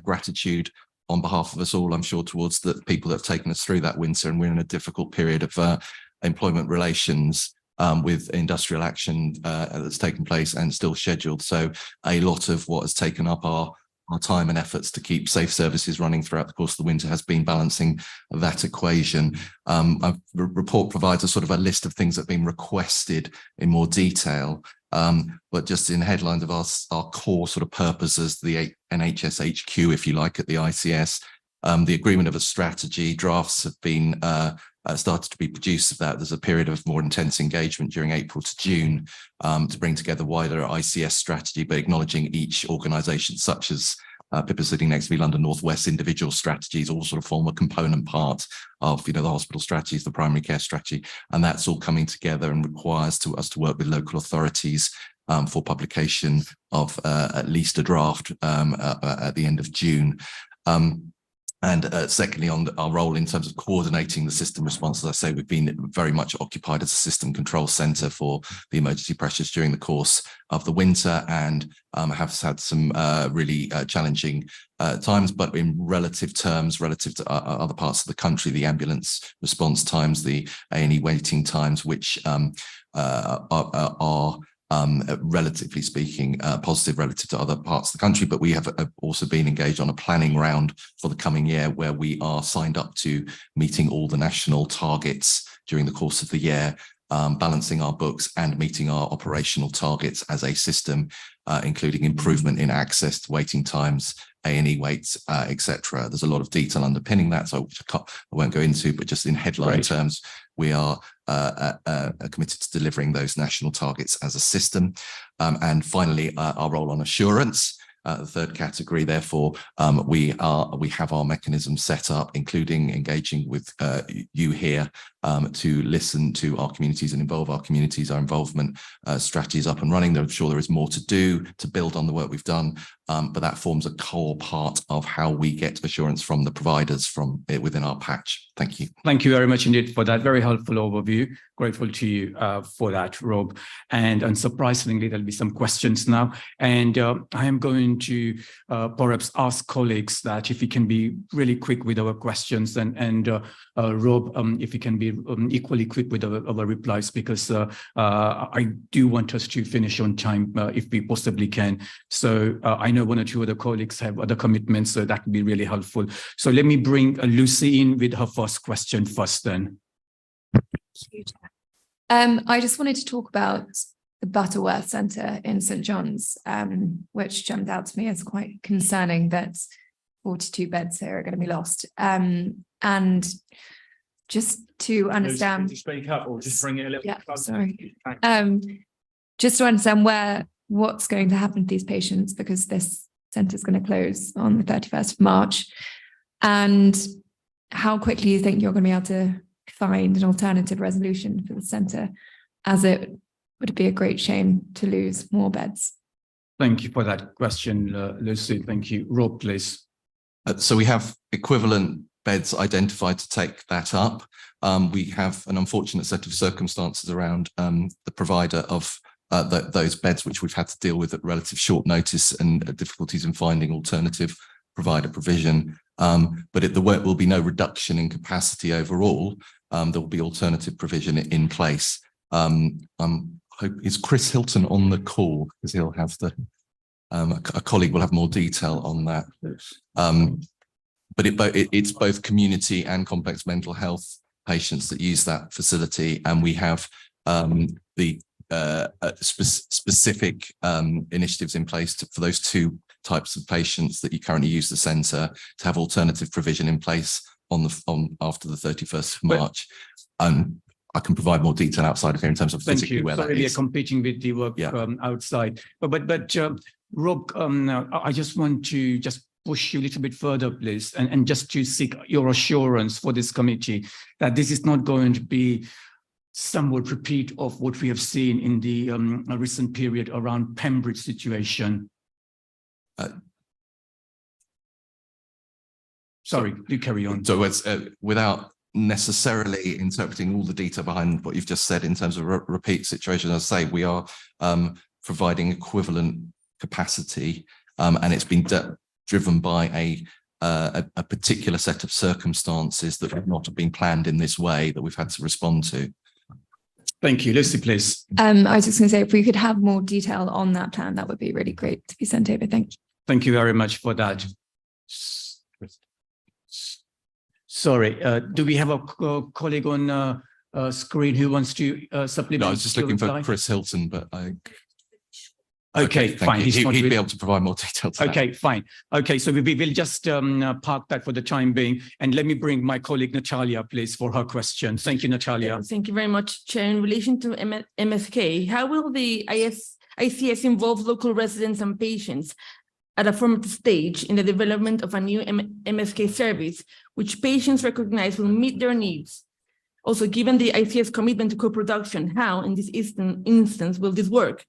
gratitude on behalf of us all, I'm sure, towards the people that have taken us through that winter. And we're in a difficult period of employment relations with industrial action that's taken place and still scheduled. So a lot of what has taken up our time and efforts to keep safe services running throughout the course of the winter has been balancing that equation. The report provides a sort of a list of things that have been requested in more detail. But just in headlines of our core sort of purposes, the NHS HQ, if you like, at the ICS, the agreement of a strategy, drafts have been started to be produced of that. There's a period of more intense engagement during April to June to bring together wider ICS strategy, but acknowledging each organisation, such as Pippa sitting next to me, London North West, individual strategies all sort of form a component part of the hospital strategies, the primary care strategy, and that's all coming together and requires us to work with local authorities for publication of at least a draft at the end of June. And secondly, on our role in terms of coordinating the system response, as I say, we've been very much occupied as a system control centre for the emergency pressures during the course of the winter, and have had some really challenging times, but in relative terms, relative to other parts of the country, the ambulance response times, the A&E waiting times, which are relatively speaking, positive relative to other parts of the country. But we have also been engaged on a planning round for the coming year, where we are signed up to meeting all the national targets during the course of the year, balancing our books and meeting our operational targets as a system, including improvement in access to waiting times, A&E waits, etc. There's a lot of detail underpinning that, so I won't go into, but just in headline terms, we are committed to delivering those national targets as a system. And finally, our role on assurance. The third category, therefore, we have our mechanisms set up, including engaging with you here to listen to our communities and involve our communities. Our involvement strategy is up and running. I'm sure there is more to do to build on the work we've done, but that forms a core part of how we get assurance from the providers from within our patch. Thank you. Thank you very much indeed for that very helpful overview. Grateful to you for that, Rob. And unsurprisingly, there'll be some questions now. And I am going to perhaps ask colleagues that if you can be really quick with our questions, and Rob, if you can be equally quick with our replies, because I do want us to finish on time if we possibly can. So I know one or two other colleagues have other commitments, so that would be really helpful. So let me bring Lucy in with her first question first then. I just wanted to talk about the Butterworth Centre in St John's, which jumped out to me as quite concerning that 42 beds here are going to be lost. And just to understand, Lucy, can you speak up or just bring it a little bit closer? Sorry. Just to understand what's going to happen to these patients, because this centre is going to close on the 31st of March, and how quickly you think you're going to be able to find an alternative resolution for the centre, as it would be a great shame to lose more beds. Thank you for that question, Lucy. Thank you. Rob, please. So we have equivalent beds identified to take that up. We have an unfortunate set of circumstances around the provider of those beds, which we've had to deal with at relative short notice, and difficulties in finding alternative provider provision. But there will be no reduction in capacity overall. There will be alternative provision in place. Is Chris Hilton on the call? Because he'll have a colleague will have more detail on that. But it's both community and complex mental health patients that use that facility, and we have the specific initiatives in place for those two types of patients that you currently use the centre, to have alternative provision in place after the 31st of March. I can provide more detail outside of here in terms of physically where that is. We are competing with the work outside. But Rob, I just want to push you a little bit further, please, and just to seek your assurance for this committee that this is not going to be somewhat repeat of what we have seen in the recent period around Pembridge situation. Sorry, do carry on. So it's without necessarily interpreting all the detail behind what you've just said in terms of repeat situation, as I say, we are providing equivalent capacity, and it's been driven by a particular set of circumstances that have not been planned in this way that we've had to respond to. Thank you. Lucy, please. I was just going to say, if we could have more detail on that plan, that would be really great to be sent over. Thank you. Thank you very much for that. Sorry, do we have a colleague on screen who wants to supplement? No, I was just looking for Chris Hilton, but Okay, fine. He'd be able to provide more detail to Okay, fine. Okay, so we will just park that for the time being. And let me bring my colleague Natalia, please, for her question. Thank you, Natalia. Thank you very much, Chair. In relation to MSK, how will the ICS involve local residents and patients at a formative stage in the development of a new MSK service, which patients recognize will meet their needs? Also, given the ICS commitment to co-production, how, in this instance, will this work?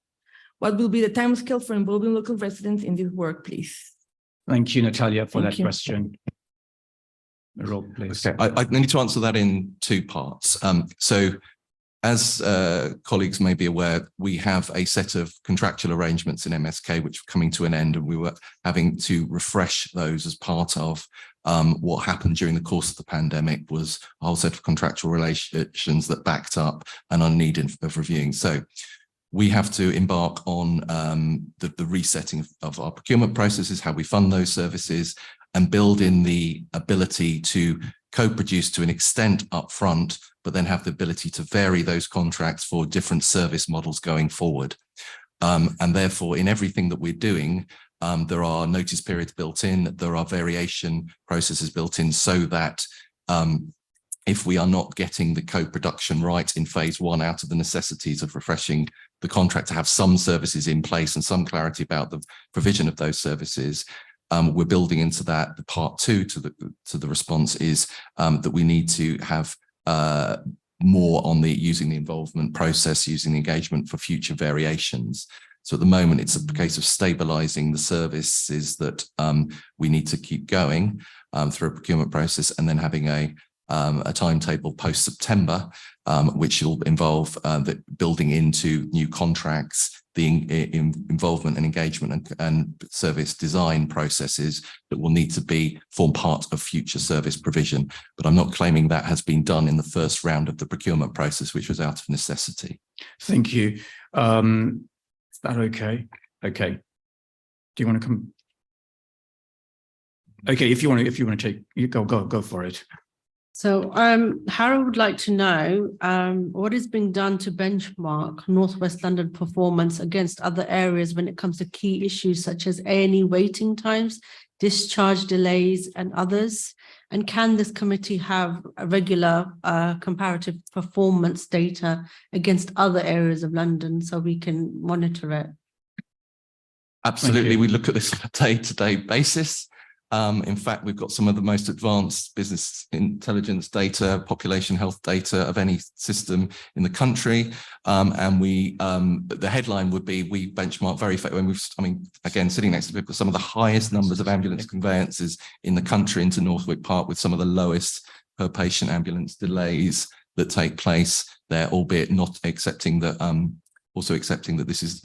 What will be the timescale for involving local residents in this work, please? Thank you, Natalia, for that question. Rob, please. Okay, I need to answer that in two parts. So as colleagues may be aware, we have a set of contractual arrangements in MSK which are coming to an end, and we were having to refresh those as part of what happened during the course of the pandemic was a whole set of contractual relations that backed up and are needed of reviewing. So we have to embark on the resetting of our procurement processes, how we fund those services, and build in the ability to co-produce to an extent upfront, but then have the ability to vary those contracts for different service models going forward. And therefore, in everything that we're doing, there are notice periods built in, there are variation processes built in, so that if we are not getting the co-production right in phase one, out of the necessities of refreshing the contract to have some services in place and some clarity about the provision of those services, we're building into that. The part two to the response is that we need to have more on the using the involvement process, using the engagement for future variations. So at the moment, it's a case of stabilizing the services that we need to keep going through a procurement process, and then having a timetable post-September, which will involve the building into new contracts, the involvement and engagement and service design processes that will need to form part of future service provision. But I'm not claiming that has been done in the first round of the procurement process, which was out of necessity. Thank you. Is that okay? Okay. Do you want to come? Okay, if you want to take, you go for it. So Harrow would like to know what is being done to benchmark Northwest London performance against other areas when it comes to key issues such as A&E waiting times, discharge delays, and others. And can this committee have a regular comparative performance data against other areas of London so we can monitor it? Absolutely, we look at this on a day-to-day basis. In fact, we've got some of the most advanced business intelligence data, population health data of any system in the country. And the headline would be, we benchmark very effectively. Again, sitting next to people, some of the highest numbers of ambulance conveyances in the country into Northwick Park, with some of the lowest per patient ambulance delays that take place there, albeit not accepting that also accepting that this is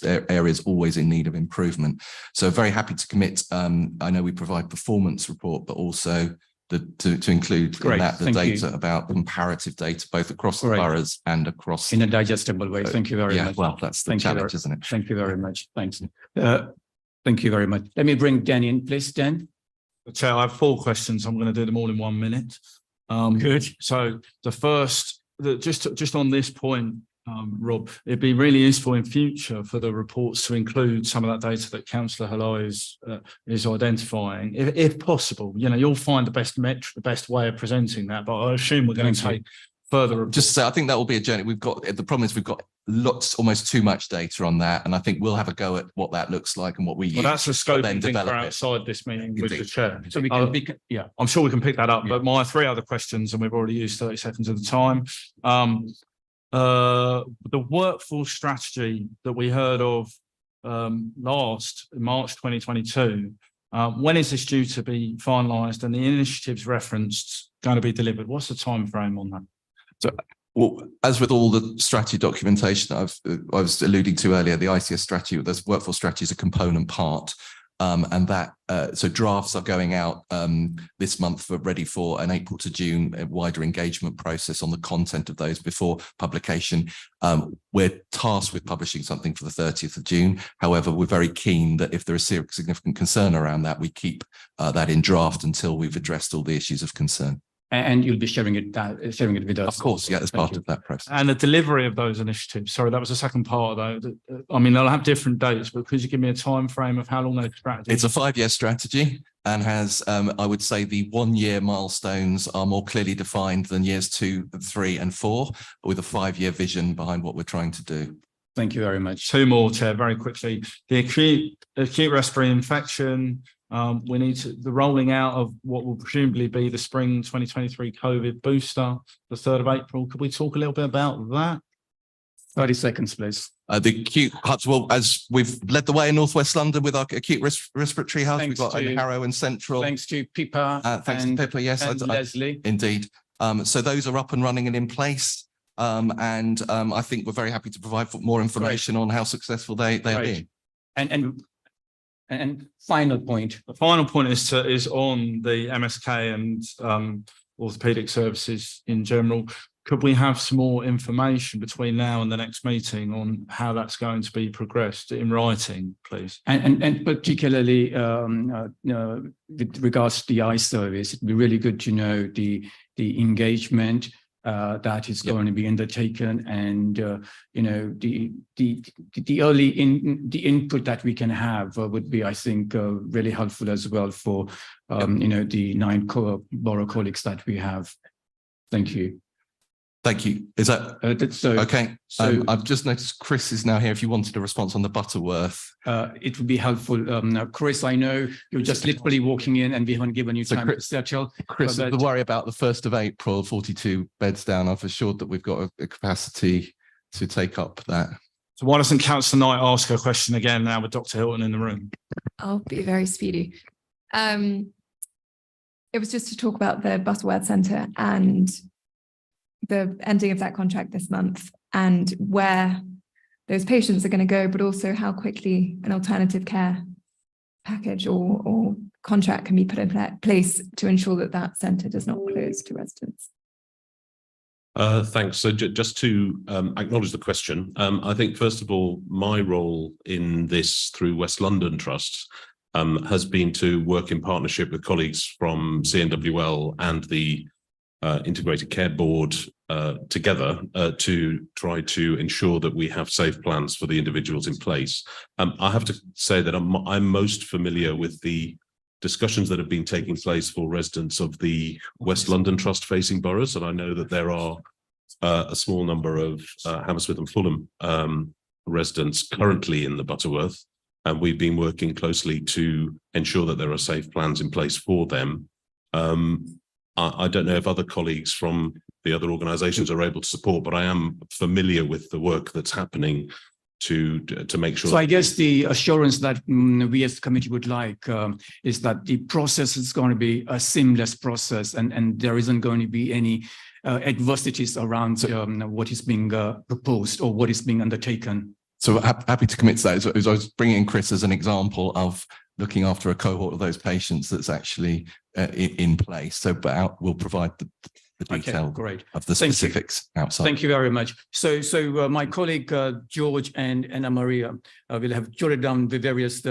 area is always in need of improvement. So very happy to commit. I know we provide performance report, but also to include in that the data about comparative data, both across the boroughs and across in a digestible way. Thank you very much. Well, that's the challenge, isn't it? Thank you very much. Thanks. Thank you very much. Let me bring Dan in, please, Dan. Chair, I have 4 questions. I'm going to do them all in 1 minute. Good. So the first, just on this point, Rob, it'd be really useful in future for the reports to include some of that data that Councillor Halai is identifying, if possible. You know, you'll find the best metric, the best way of presenting that, but I assume we're going to take further reports. Just to say, I think that will be a journey. The problem is we've got almost too much data on that, and I think we'll have a go at what that looks like and what we use. Well, that's a scope thing for outside this meeting with the chair. So we can pick, yeah, I'm sure we can pick that up. But my 3 other questions, and we've already used 30 seconds of the time. The workforce strategy that we heard of last in March 2022, when is this due to be finalised, and the initiatives referenced going to be delivered? What's the time frame on that? So, well, as with all the strategy documentation I was alluding to earlier, the ICS strategy, the workforce strategy is a component part. And that so drafts are going out this month, ready for an April to June wider engagement process on the content of those before publication. We're tasked with publishing something for the 30th of June. However, we're very keen that if there is significant concern around that, we keep that in draft until we've addressed all the issues of concern. And you'll be sharing it with us. Of course, yeah, as part of that process. And the delivery of those initiatives. Sorry, that was the second part, though. I mean, they'll have different dates, but could you give me a time frame of how long those strategies? It's a 5-year strategy and has, I would say, the 1-year milestones are more clearly defined than years 2, 3, and 4, with a 5-year vision behind what we're trying to do. Thank you very much. 2 more, Chair, very quickly. The acute respiratory infection. We need the rolling out of what will presumably be the spring 2023 COVID booster, the 3rd of April. Could we talk a little bit about that? 30 seconds, please. The acute hubs, well, as we've led the way in Northwest London with our acute respiratory hubs, we've got Harrow and Central. Thanks to Pippa. Thanks to Pippa, yes. And Leslie. Indeed. So those are up and running and in place. I think we're very happy to provide more information on how successful they are being. And final point. The final point is on the MSK and orthopedic services in general. Could we have some more information between now and the next meeting on how that's going to be progressed in writing, please? And particularly with regards to the eye service, it'd be really good to know the engagement that is going to be undertaken, and the early input that we can have would be, I think, really helpful as well for the 9 borough colleagues that we have. Thank you. Thank you. Is that okay? So I've just noticed Chris is now here. If you wanted a response on the Butterworth, it would be helpful. Chris, I know you're just literally walking in and we haven't given you time to settle. Chris, the worry about the 1st of April, 42 beds down. I've assured that we've got a capacity to take up that. So why doesn't Councillor Knight ask her question again now with Dr. Hilton in the room? I'll be very speedy. It was just to talk about the Butterworth Centre and the ending of that contract this month, and where those patients are going to go, but also how quickly an alternative care package or contract can be put in place to ensure that that centre does not close to residents. Thanks. So just to acknowledge the question, I think, first of all, my role in this through West London Trust has been to work in partnership with colleagues from CNWL and the Integrated Care Board together to try to ensure that we have safe plans for the individuals in place. I have to say that I'm most familiar with the discussions that have been taking place for residents of the West London Trust facing boroughs, and I know that there are a small number of Hammersmith and Fulham residents currently in the Butterworth, and we've been working closely to ensure that there are safe plans in place for them. I don't know if other colleagues from the other organisations are able to support, but I am familiar with the work that's happening to make sure. So I guess the assurance that we as the committee would like is that the process is going to be a seamless process, and there isn't going to be any adversities around what is being proposed or what is being undertaken. So happy to commit to that. As I was bringing in Chris as an example of looking after a cohort of those patients that's actually in place. So, but we'll provide the detail of the specifics outside. Thank you very much. So my colleague George and Anna Maria will have jotted down the various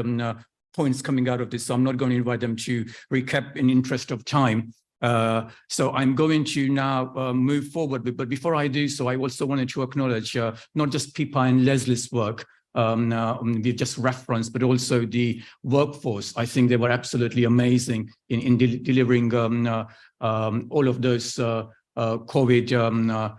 points coming out of this. So I'm not going to invite them to recap in interest of time. So I'm going to now move forward. But before I do so, I also wanted to acknowledge not just Pippa and Leslie's work, we've just referenced, but also the workforce. I think they were absolutely amazing in delivering all of those COVID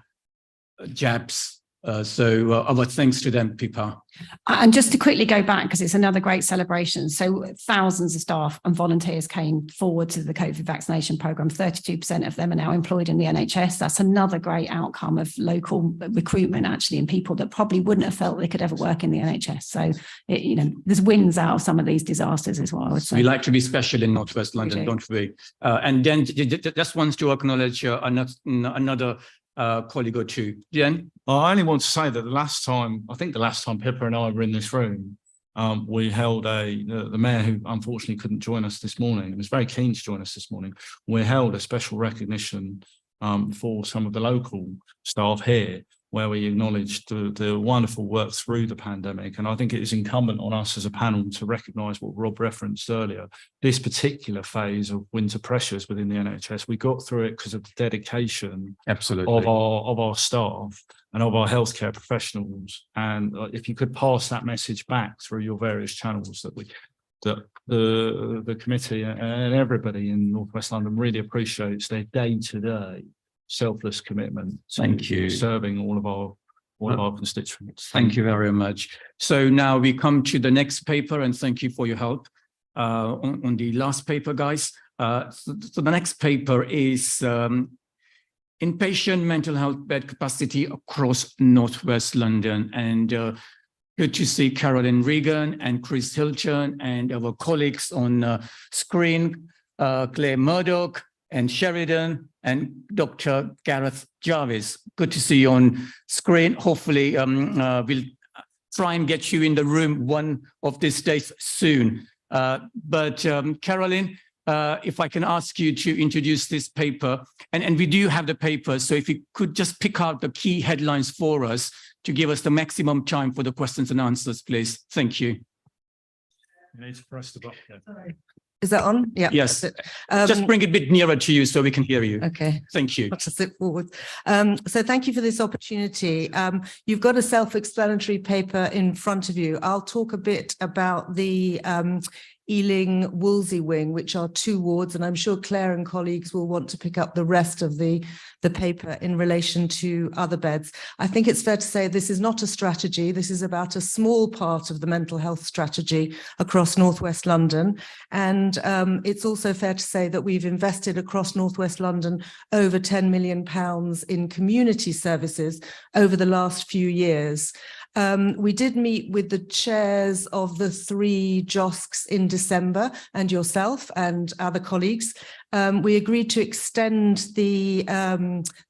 jabs. So our thanks to them, Pippa. And just to quickly go back, because it's another great celebration. So thousands of staff and volunteers came forward to the COVID vaccination programme. 32% of them are now employed in the NHS. That's another great outcome of local recruitment, actually, and people that probably wouldn't have felt they could ever work in the NHS. So, there's wins out of some of these disasters as well, I would say. We like to be special in North West London, don't we? And then just wants to acknowledge another colleague or two. Jen? I only want to say that the last time Pippa and I were in this room, we held the mayor, who unfortunately couldn't join us this morning, was very keen to join us this morning. We held a special recognition for some of the local staff here, where we acknowledged the wonderful work through the pandemic. And I think it is incumbent on us as a panel to recognise what Rob referenced earlier. This particular phase of winter pressures within the NHS, we got through it because of the dedication of our staff and of our healthcare professionals. And if you could pass that message back through your various channels, that the committee and everybody in North West London really appreciates their day-to-day selfless commitment to serving all of our constituents. Thank you very much. So now we come to the next paper, and thank you for your help on the last paper, guys. So the next paper is inpatient mental health bed capacity across Northwest London. And good to see Carolyn Regan and Chris Hilton and our colleagues on screen, Claire Murdoch and Sheridan and Dr. Gareth Jarvis. Good to see you on screen. Hopefully we'll try and get you in the room one of these days soon. But Carolyn, if I can ask you to introduce this paper, and we do have the paper, so if you could just pick out the key headlines for us to give us the maximum time for the questions and answers, please. Thank you. You need to press the button. Is that on? Yeah. Yes. That's it. Just bring it a bit nearer to you so we can hear you. Okay. Thank you. I'll just sit forward. So thank you for this opportunity. You've got a self-explanatory paper in front of you. I'll talk a bit about the Ealing Wolsey wing, which are 2 wards, and I'm sure Claire and colleagues will want to pick up the rest of the paper in relation to other beds. I think it's fair to say this is not a strategy. This is about a small part of the mental health strategy across Northwest London. And it's also fair to say that we've invested across Northwest London over £10 million in community services over the last few years. We did meet with the chairs of the 3 JOSCs in December and yourself and other colleagues. We agreed to extend the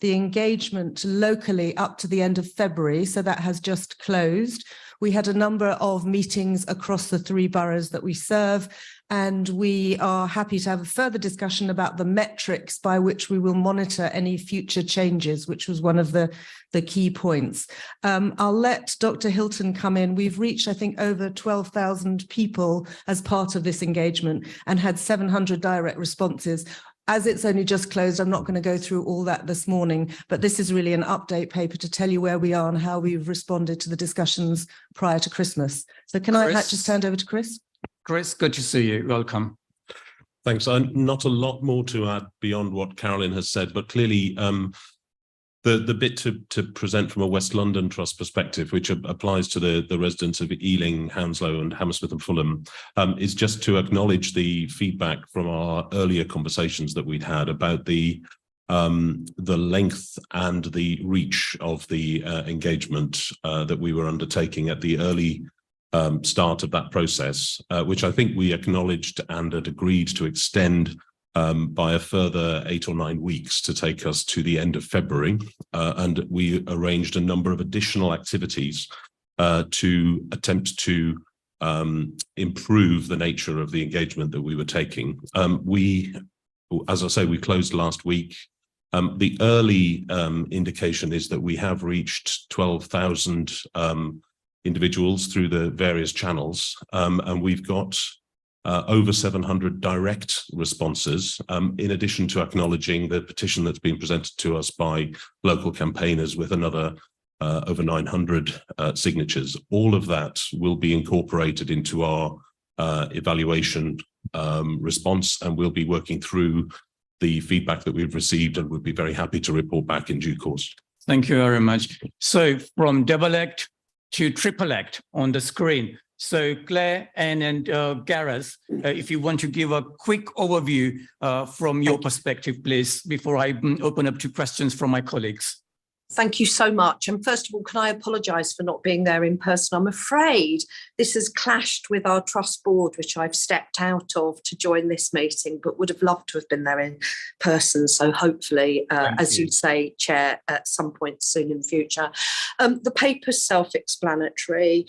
engagement locally up to the end of February, so that has just closed. We had a number of meetings across the 3 boroughs that we serve, and we are happy to have a further discussion about the metrics by which we will monitor any future changes, which was one of the key points. I'll let Dr. Hilton come in. We've reached, I think, over 12,000 people as part of this engagement and had 700 direct responses. As it's only just closed, I'm not going to go through all that this morning, but this is really an update paper to tell you where we are and how we've responded to the discussions prior to Christmas. So can I just hand over to Chris? Chris, good to see you. Welcome. Thanks. Not a lot more to add beyond what Carolyn has said, but clearly the bit to present from a West London Trust perspective, which applies to the residents of Ealing, Hounslow and Hammersmith and Fulham, is just to acknowledge the feedback from our earlier conversations that we'd had about the length and the reach of the engagement that we were undertaking at the early start of that process, which I think we acknowledged and had agreed to extend by a further 8 or 9 weeks to take us to the end of February. And we arranged a number of additional activities to attempt to improve the nature of the engagement that we were taking. As I say, we closed last week. The early indication is that we have reached 12,000 individuals through the various channels, and we've got over 700 direct responses, in addition to acknowledging the petition that's been presented to us by local campaigners with another over 900 signatures. All of that will be incorporated into our evaluation response, and we'll be working through the feedback that we've received, and we'll be very happy to report back in due course. Thank you very much. So from double act to triple act on the screen. So Claire and Gareth, if you want to give a quick overview from your perspective, please, before I open up to questions from my colleagues. Thank you so much. And first of all, can I apologise for not being there in person? I'm afraid this has clashed with our trust board, which I've stepped out of to join this meeting, but would have loved to have been there in person. So hopefully, as you say, Chair, at some point soon in future. The paper's self-explanatory.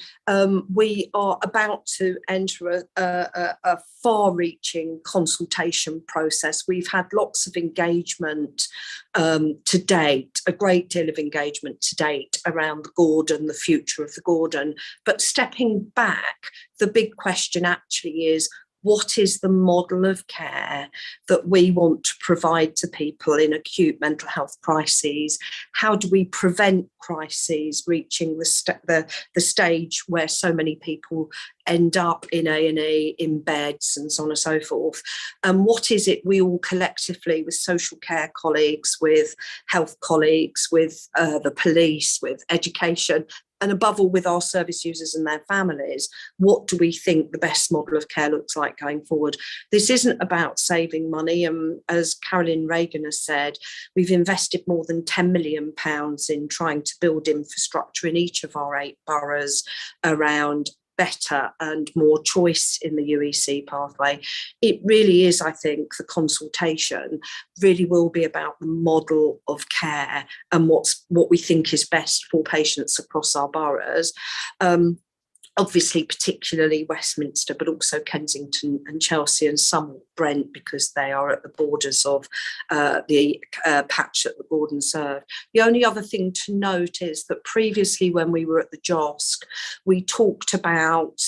We are about to enter a far-reaching consultation process. We've had lots of engagement to date, a great deal of engagement to date around the Gordon, the future of the Gordon. But stepping back, the big question actually is, what is the model of care that we want to provide to people in acute mental health crises? How do we prevent crises reaching the stage where so many people end up in A&E, in beds and so on and so forth? And what is it we all collectively, with social care colleagues, with health colleagues, with the police, with education, and above all with our service users and their families, what do we think the best model of care looks like going forward? This isn't about saving money. As Caroline Reagan has said, we've invested more than £10 million in trying to build infrastructure in each of our 8 boroughs around better and more choice in the UEC pathway. It really is, I think, the consultation really will be about the model of care and what we think is best for patients across our boroughs. Obviously, particularly Westminster, but also Kensington and Chelsea and somewhat Brent, because they are at the borders of the patch that the Gordon served. The only other thing to note is that previously when we were at the JOSC, we talked about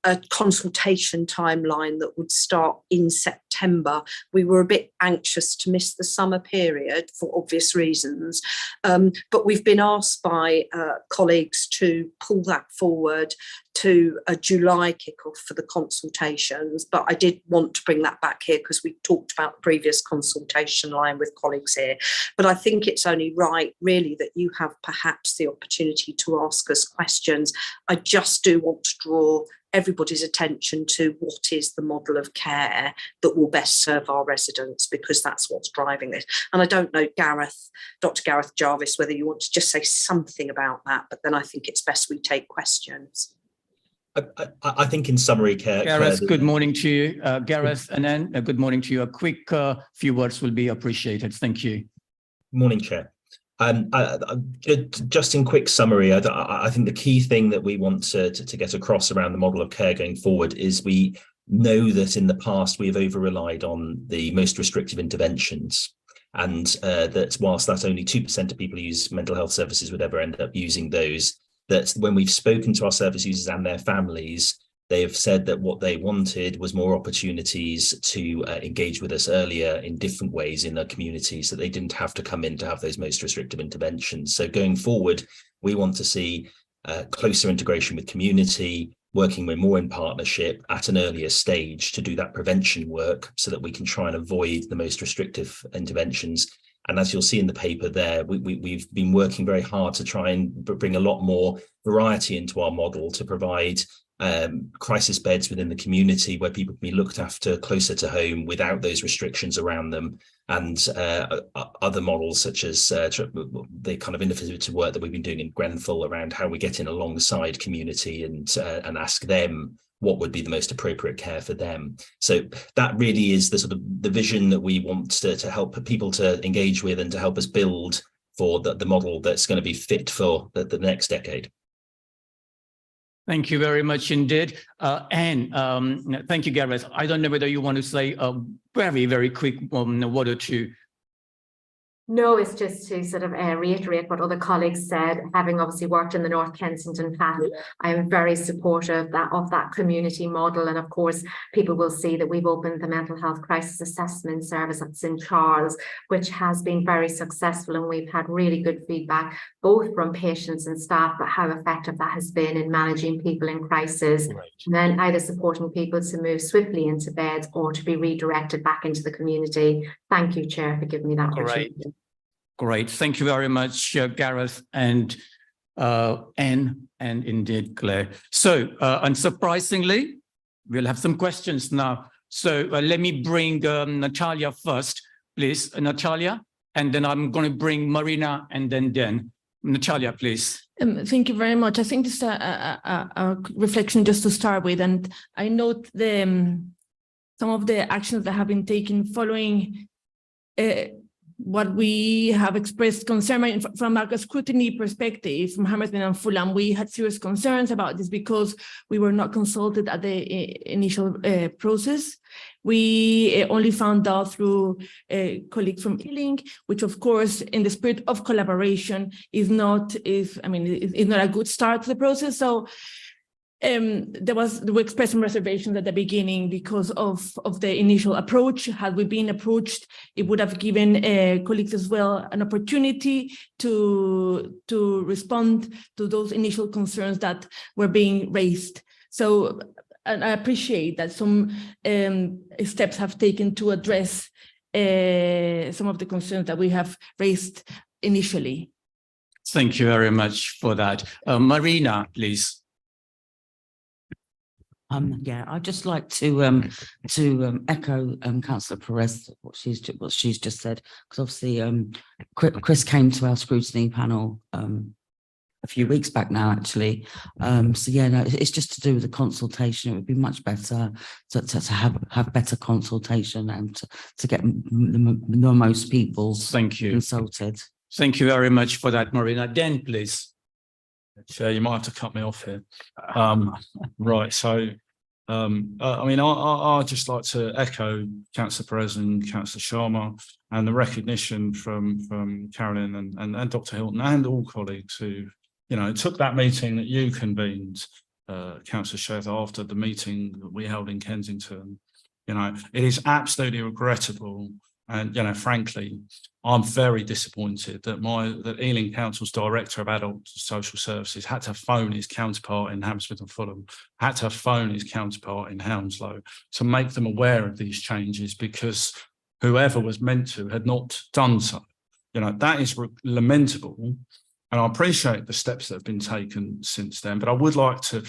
a consultation timeline that would start in September. We were a bit anxious to miss the summer period for obvious reasons, but we've been asked by colleagues to pull that forward to a July kickoff for the consultations. But I did want to bring that back here because we talked about the previous consultation line with colleagues here. But I think it's only right, really, that you have perhaps the opportunity to ask us questions. I just do want to draw everybody's attention to what is the model of care that will best serve our residents, because that's what's driving this. And I don't know, Gareth, Dr. Gareth Jarvis, whether you want to just say something about that, but then I think it's best we take questions. I think in summary, Gareth, good morning to you. Gareth, and then good morning to you. A quick few words will be appreciated. Thank you. Morning, Chair. Just in quick summary, I think the key thing that we want to get across around the model of care going forward is we know that in the past we have over-relied on the most restrictive interventions, and that whilst that only 2% of people who use mental health services would ever end up using those, that when we've spoken to our service users and their families, they have said that what they wanted was more opportunities to engage with us earlier in different ways in their communities, so they didn't have to come in to have those most restrictive interventions. So going forward, we want to see closer integration with community, working with more in partnership at an earlier stage to do that prevention work so that we can try and avoid the most restrictive interventions. And as you'll see in the paper there, we've been working very hard to try and bring a lot more variety into our model to provide crisis beds within the community where people can be looked after closer to home without those restrictions around them, and other models such as the kind of innovative work that we've been doing in Grenfell around how we get in alongside community and ask them what would be the most appropriate care for them. So that really is the sort of the vision that we want to help people to engage with and to help us build for the model that's going to be fit for the next decade. Thank you very much indeed. Anne, thank you, Gareth. I don't know whether you want to say a very, very quick word or two. No, it's just to sort of reiterate what other colleagues said. Having obviously worked in the North Kensington path, I am very supportive of that community model. And of course, people will see that we've opened the mental health crisis assessment service at St. Charles, which has been very successful. And we've had really good feedback, both from patients and staff, but how effective that has been in managing people in crisis, right. And then either supporting people to move swiftly into beds or to be redirected back into the community. Thank you, Chair, for giving me that opportunity. Right. Great. Thank you very much, Gareth and Anne, and indeed Claire. So, unsurprisingly, we'll have some questions now. So let me bring Natalia first, please. Natalia, and then I'm going to bring Marina and then Dan. Natalia, please. Thank you very much. I think just a reflection just to start with, and I note some of the actions that have been taken following what we have expressed concern from a scrutiny perspective from Hammersmith and Fulham. We had serious concerns about this because we were not consulted at the initial process. We only found out through a colleague from Ealing, which of course, in the spirit of collaboration, is not a good start to the process. So we expressed some reservations at the beginning because of the initial approach. Had we been approached, it would have given colleagues as well an opportunity to respond to those initial concerns that were being raised. So, and I appreciate that some steps have taken to address some of the concerns that we have raised initially. Thank you very much for that. Marina, please. Yeah, I'd just like to echo Councillor Perez what she's just said, because obviously Chris came to our scrutiny panel a few weeks back now, actually. So yeah, no, it's just to do with the consultation. It would be much better to have better consultation and to get the most people consulted. Thank you very much for that, Marina. Dan, please. Chair, you might have to cut me off here. Right, so I mean, I'd just like to echo Councillor Perez and Councillor Sharma and the recognition from Carolyn and Dr. Hilton and all colleagues who, you know, took that meeting that you convened, Councillor Sheth, after the meeting that we held in Kensington. You know, it is absolutely regrettable. And, you know, frankly, I'm very disappointed that Ealing Council's Director of Adult Social Services had to phone his counterpart in Hammersmith and Fulham, had to phone his counterpart in Hounslow to make them aware of these changes, because whoever was meant to had not done so. You know, that is lamentable. And I appreciate the steps that have been taken since then, but I would like to,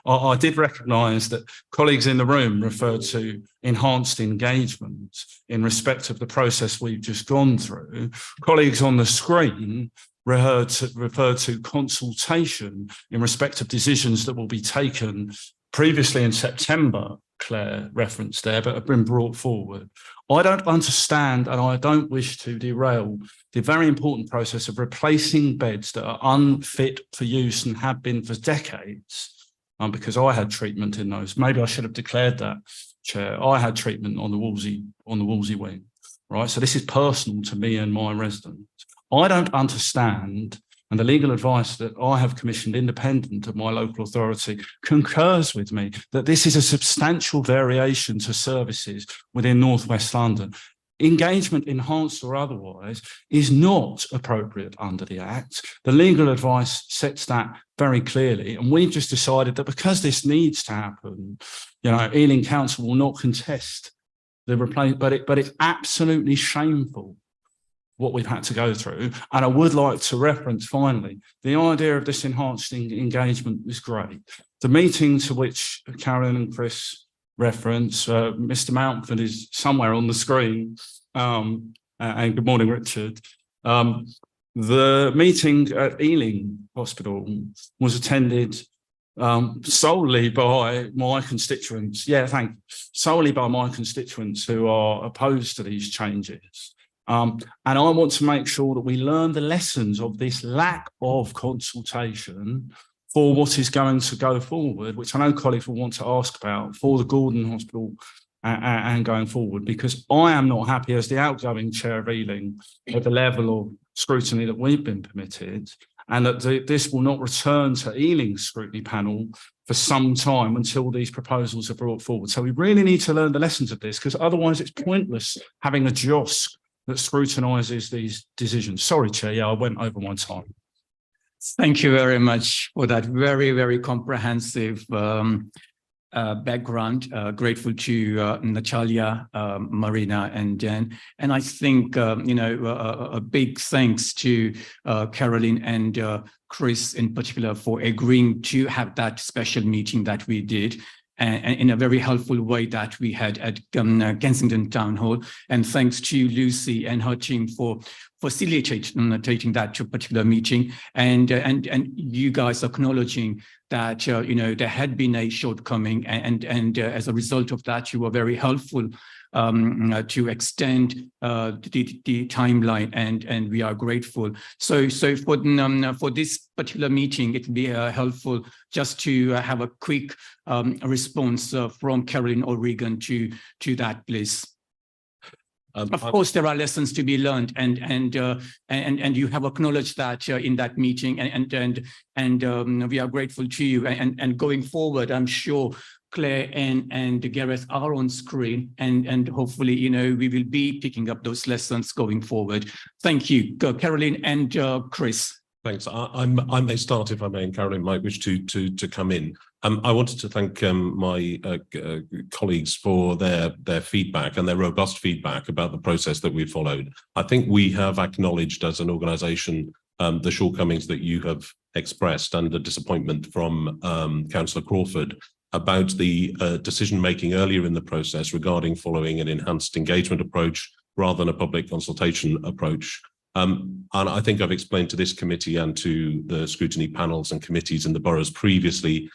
I did recognise that colleagues in the room referred to enhanced engagement in respect of the process we've just gone through. Colleagues on the screen referred to consultation in respect of decisions that will be taken previously in September, Claire referenced there, but have been brought forward. I don't understand, and I don't wish to derail the very important process of replacing beds that are unfit for use and have been for decades, because I had treatment in those. Maybe I should have declared that, Chair. I had treatment on the Wolsey wing, right? So this is personal to me and my residents. I don't understand, and the legal advice that I have commissioned independent of my local authority concurs with me, that this is a substantial variation to services within North West London. Engagement, enhanced or otherwise, is not appropriate under the Act. The legal advice sets that very clearly, and we've just decided that because this needs to happen, you know, Ealing Council will not contest the replacement, but it's absolutely shameful what we've had to go through. And I would like to reference finally, the idea of this enhanced engagement is great. The meeting to which Carolyn and Chris reference, Mr. Mountford is somewhere on the screen, and good morning, Richard. The meeting at Ealing Hospital was attended solely by my constituents. Yeah, solely by my constituents who are opposed to these changes. And I want to make sure that we learn the lessons of this lack of consultation for what is going to go forward, which I know colleagues will want to ask about for the Gordon Hospital and going forward, because I am not happy as the outgoing chair of Ealing at the level of scrutiny that we've been permitted, and that this will not return to Ealing's scrutiny panel for some time until these proposals are brought forward. So we really need to learn the lessons of this, because otherwise it's pointless having a JOSC that scrutinises these decisions. Sorry, Chair, yeah, I went over my time. Thank you very much for that very, very comprehensive background. Grateful to Natalia, Marina, and Dan. And I think, you know, a big thanks to Caroline and Chris in particular for agreeing to have that special meeting that we did, and in a very helpful way that we had at Kensington Town Hall. And thanks to Lucy and her team for facilitating that particular meeting, and you guys acknowledging that you know, there had been a shortcoming, and as a result of that, you were very helpful to extend the timeline, and we are grateful. So for this particular meeting, it would be helpful just to have a quick response from Caroline O'Regan to that, please. Of course, there are lessons to be learned, and you have acknowledged that in that meeting, and we are grateful to you. And going forward, I'm sure Claire and Gareth are on screen, and hopefully, you know, we will be picking up those lessons going forward. Thank you, Caroline and Chris. Thanks. I may start, if I may, and Caroline might wish to come in. I wanted to thank my colleagues for their feedback and their robust feedback about the process that we followed. I think we have acknowledged as an organisation the shortcomings that you have expressed and the disappointment from Councillor Crawford about the decision-making earlier in the process regarding following an enhanced engagement approach rather than a public consultation approach. And I think I've explained to this committee and to the scrutiny panels and committees in the boroughs previously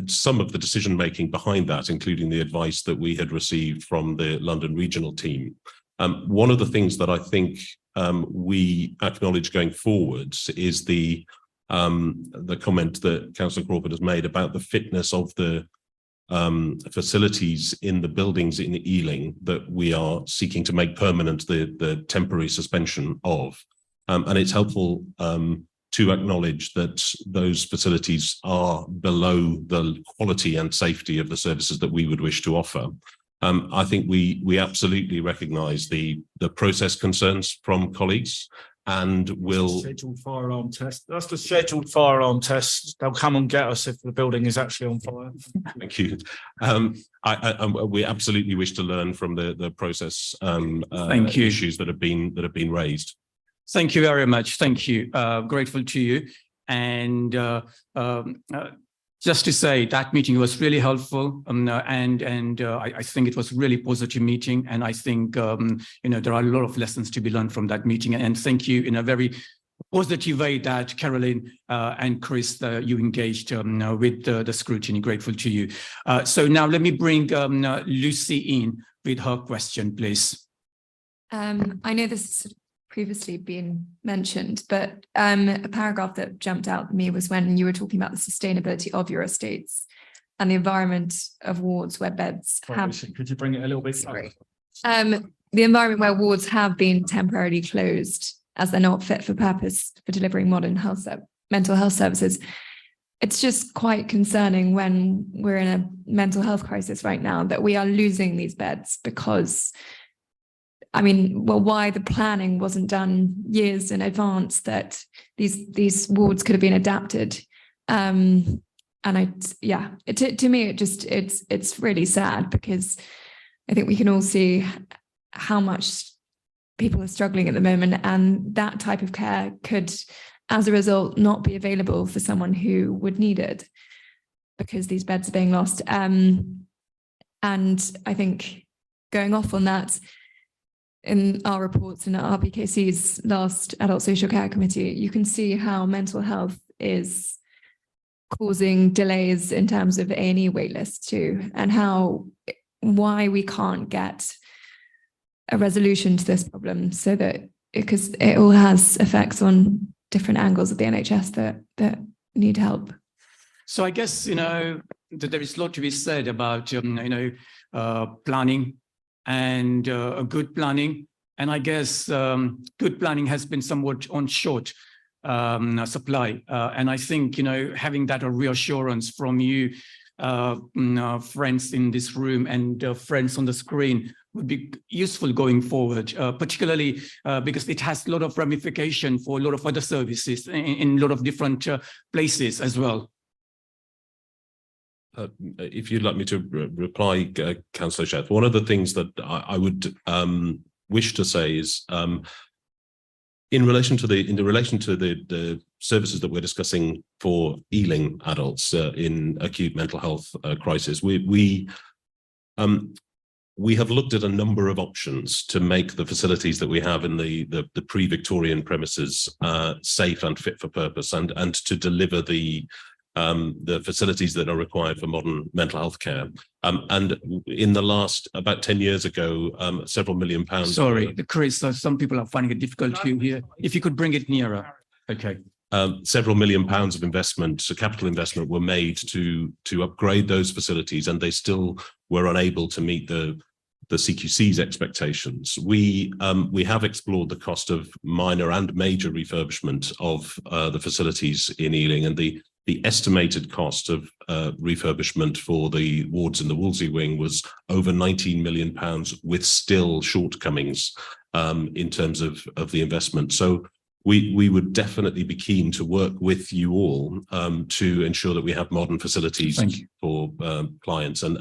some of the decision-making behind that, including the advice that we had received from the London regional team. One of the things that I think we acknowledge going forwards is the comment that Councillor Crawford has made about the fitness of the facilities in the buildings in Ealing that we are seeking to make permanent the temporary suspension of. And it's helpful to acknowledge that those facilities are below the quality and safety of the services that we would wish to offer. I think we absolutely recognise the process concerns from colleagues, and will scheduled fire alarm test. That's the scheduled fire alarm test. They'll come and get us if the building is actually on fire. Thank you. We absolutely wish to learn from the process Thank you. issues that have been raised. Thank you very much. Thank you. Grateful to you. And just to say that meeting was really helpful, I think it was really positive meeting, and I think there are a lot of lessons to be learned from that meeting. And thank you in a very positive way that Caroline and Chris, you engaged with the scrutiny. Grateful to you. So now let me bring Lucy in with her question, please. I know this has previously been mentioned, but a paragraph that jumped out at me was when you were talking about the sustainability of your estates and the environment of wards where beds have. Could you bring it a little bit? Sorry. The environment where wards have been temporarily closed as they're not fit for purpose for delivering modern mental health services. It's just quite concerning when we're in a mental health crisis right now that we are losing these beds because, why the planning wasn't done years in advance, that these wards could have been adapted. To me, it's really sad, because I think we can all see how much people are struggling at the moment, and that type of care could, as a result, not be available for someone who would need it because these beds are being lost. And I think, going off on that, in our reports in our RBKC's last Adult Social Care Committee, you can see how mental health is causing delays in terms of A&E waitlists too, and why we can't get a resolution to this problem, so that, because it all has effects on different angles of the NHS that need help. So I guess, that there is a lot to be said about, planning and good planning. And I guess good planning has been somewhat on short supply. And I think, having that reassurance from you, friends in this room and friends on the screen, would be useful going forward, particularly because it has a lot of ramification for a lot of other services in a lot of different places as well. If you'd like me to reply, Councillor Sheth, one of the things that I would wish to say is, in relation to the services that we're discussing for Ealing adults in acute mental health crisis, we have looked at a number of options to make the facilities that we have in the pre-Victorian premises safe and fit for purpose, and to deliver the facilities that are required for modern mental health care. And in the last, about 10 years ago, several £1 million. Sorry, Chris, some people are finding it difficult to hear. If you could bring it nearer. Okay. Several £1 million of investment, so capital investment, were made to upgrade those facilities, and they still were unable to meet the CQC's expectations. We have explored the cost of minor and major refurbishment of the facilities in Ealing, and the estimated cost of refurbishment for the wards in the Wolsey wing was over £19 million, with still shortcomings in terms of the investment. So we would definitely be keen to work with you all to ensure that we have modern facilities for clients, and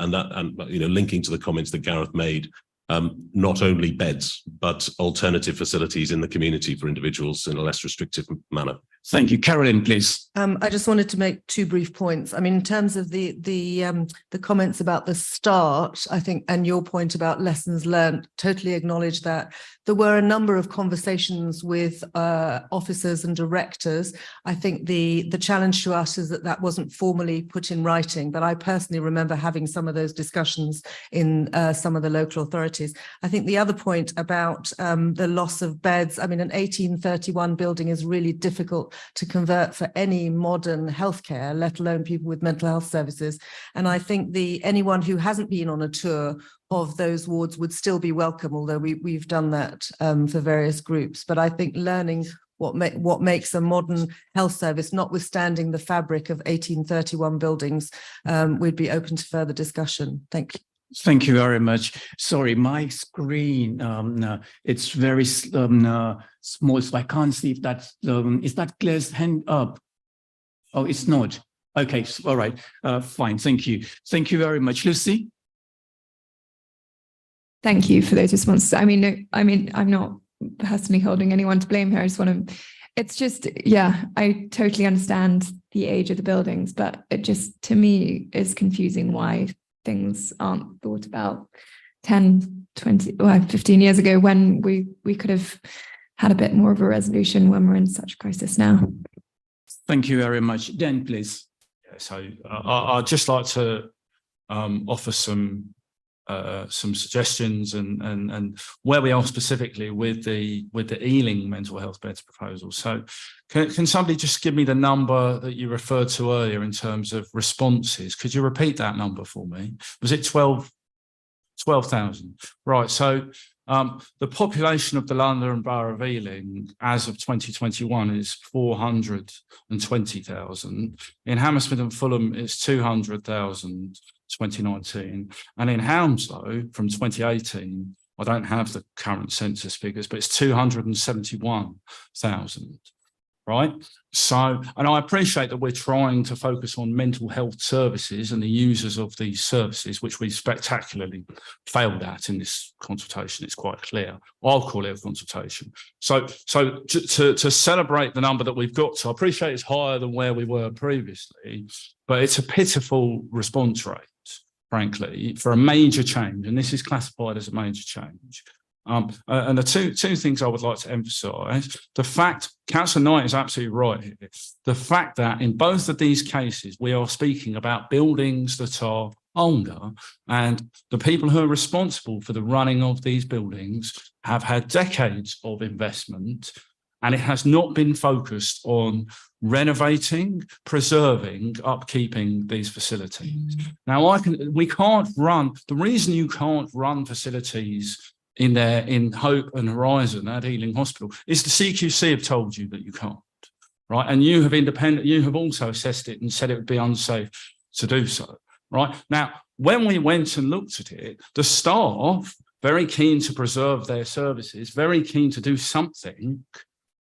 linking to the comments that Gareth made not only beds, but alternative facilities in the community for individuals in a less restrictive manner. Thank you. Carolyn, please. I just wanted to make two brief points. I mean, in terms of the comments about the start, I think, and your point about lessons learned, totally acknowledge that there were a number of conversations with officers and directors. I think the challenge to us is that wasn't formally put in writing, but I personally remember having some of those discussions in some of the local authorities. I think the other point about the loss of beds, I mean, an 1831 building is really difficult to convert for any modern healthcare, let alone people with mental health services. And I think anyone who hasn't been on a tour of those wards would still be welcome, although we've done that for various groups. But I think learning what makes a modern health service, notwithstanding the fabric of 1831 buildings, we'd be open to further discussion. Thank you. Thank you very much. Sorry, my screen, it's very small, so I can't see if that's, is that Claire's hand up? Oh, it's not. Okay, all right, fine, thank you. Thank you very much. Lucy? Thank you for those responses. I mean, I'm not personally holding anyone to blame here. I just want to, it's just, yeah, I totally understand the age of the buildings, but it just, to me, is confusing why things aren't thought about 10, 20, or 15 years ago when we could have had a bit more of a resolution when we're in such crisis now. Thank you very much. Dan, please. Yeah, so I'd just like to offer some suggestions and where we are specifically with the Ealing mental health beds proposal. So can somebody just give me the number that you referred to earlier in terms of responses? Could you repeat that number for me? Was it 12,000? Right. So the population of the London Borough of Ealing as of 2021 is 420,000. In Hammersmith and Fulham, it's 200,000. 2019, and in Hounslow from 2018, I don't have the current census figures, but it's 271,000, right? So, and I appreciate that we're trying to focus on mental health services and the users of these services, which we spectacularly failed at in this consultation. It's quite clear. I'll call it a consultation. So to celebrate the number that we've got, so I appreciate it's higher than where we were previously, but it's a pitiful response rate, frankly, for a major change, and this is classified as a major change. And the two things I would like to emphasise, the fact, Councillor Knight is absolutely right here, the fact that in both of these cases, we are speaking about buildings that are older, and the people who are responsible for the running of these buildings have had decades of investment, and it has not been focused on renovating, preserving, upkeeping these facilities. Now, we can't run, the reason you can't run facilities in Hope and Horizon at Ealing Hospital is the CQC have told you that you can't, right? And you have also assessed it and said it would be unsafe to do so, right? Now, when we went and looked at it, the staff, very keen to preserve their services, very keen to do something,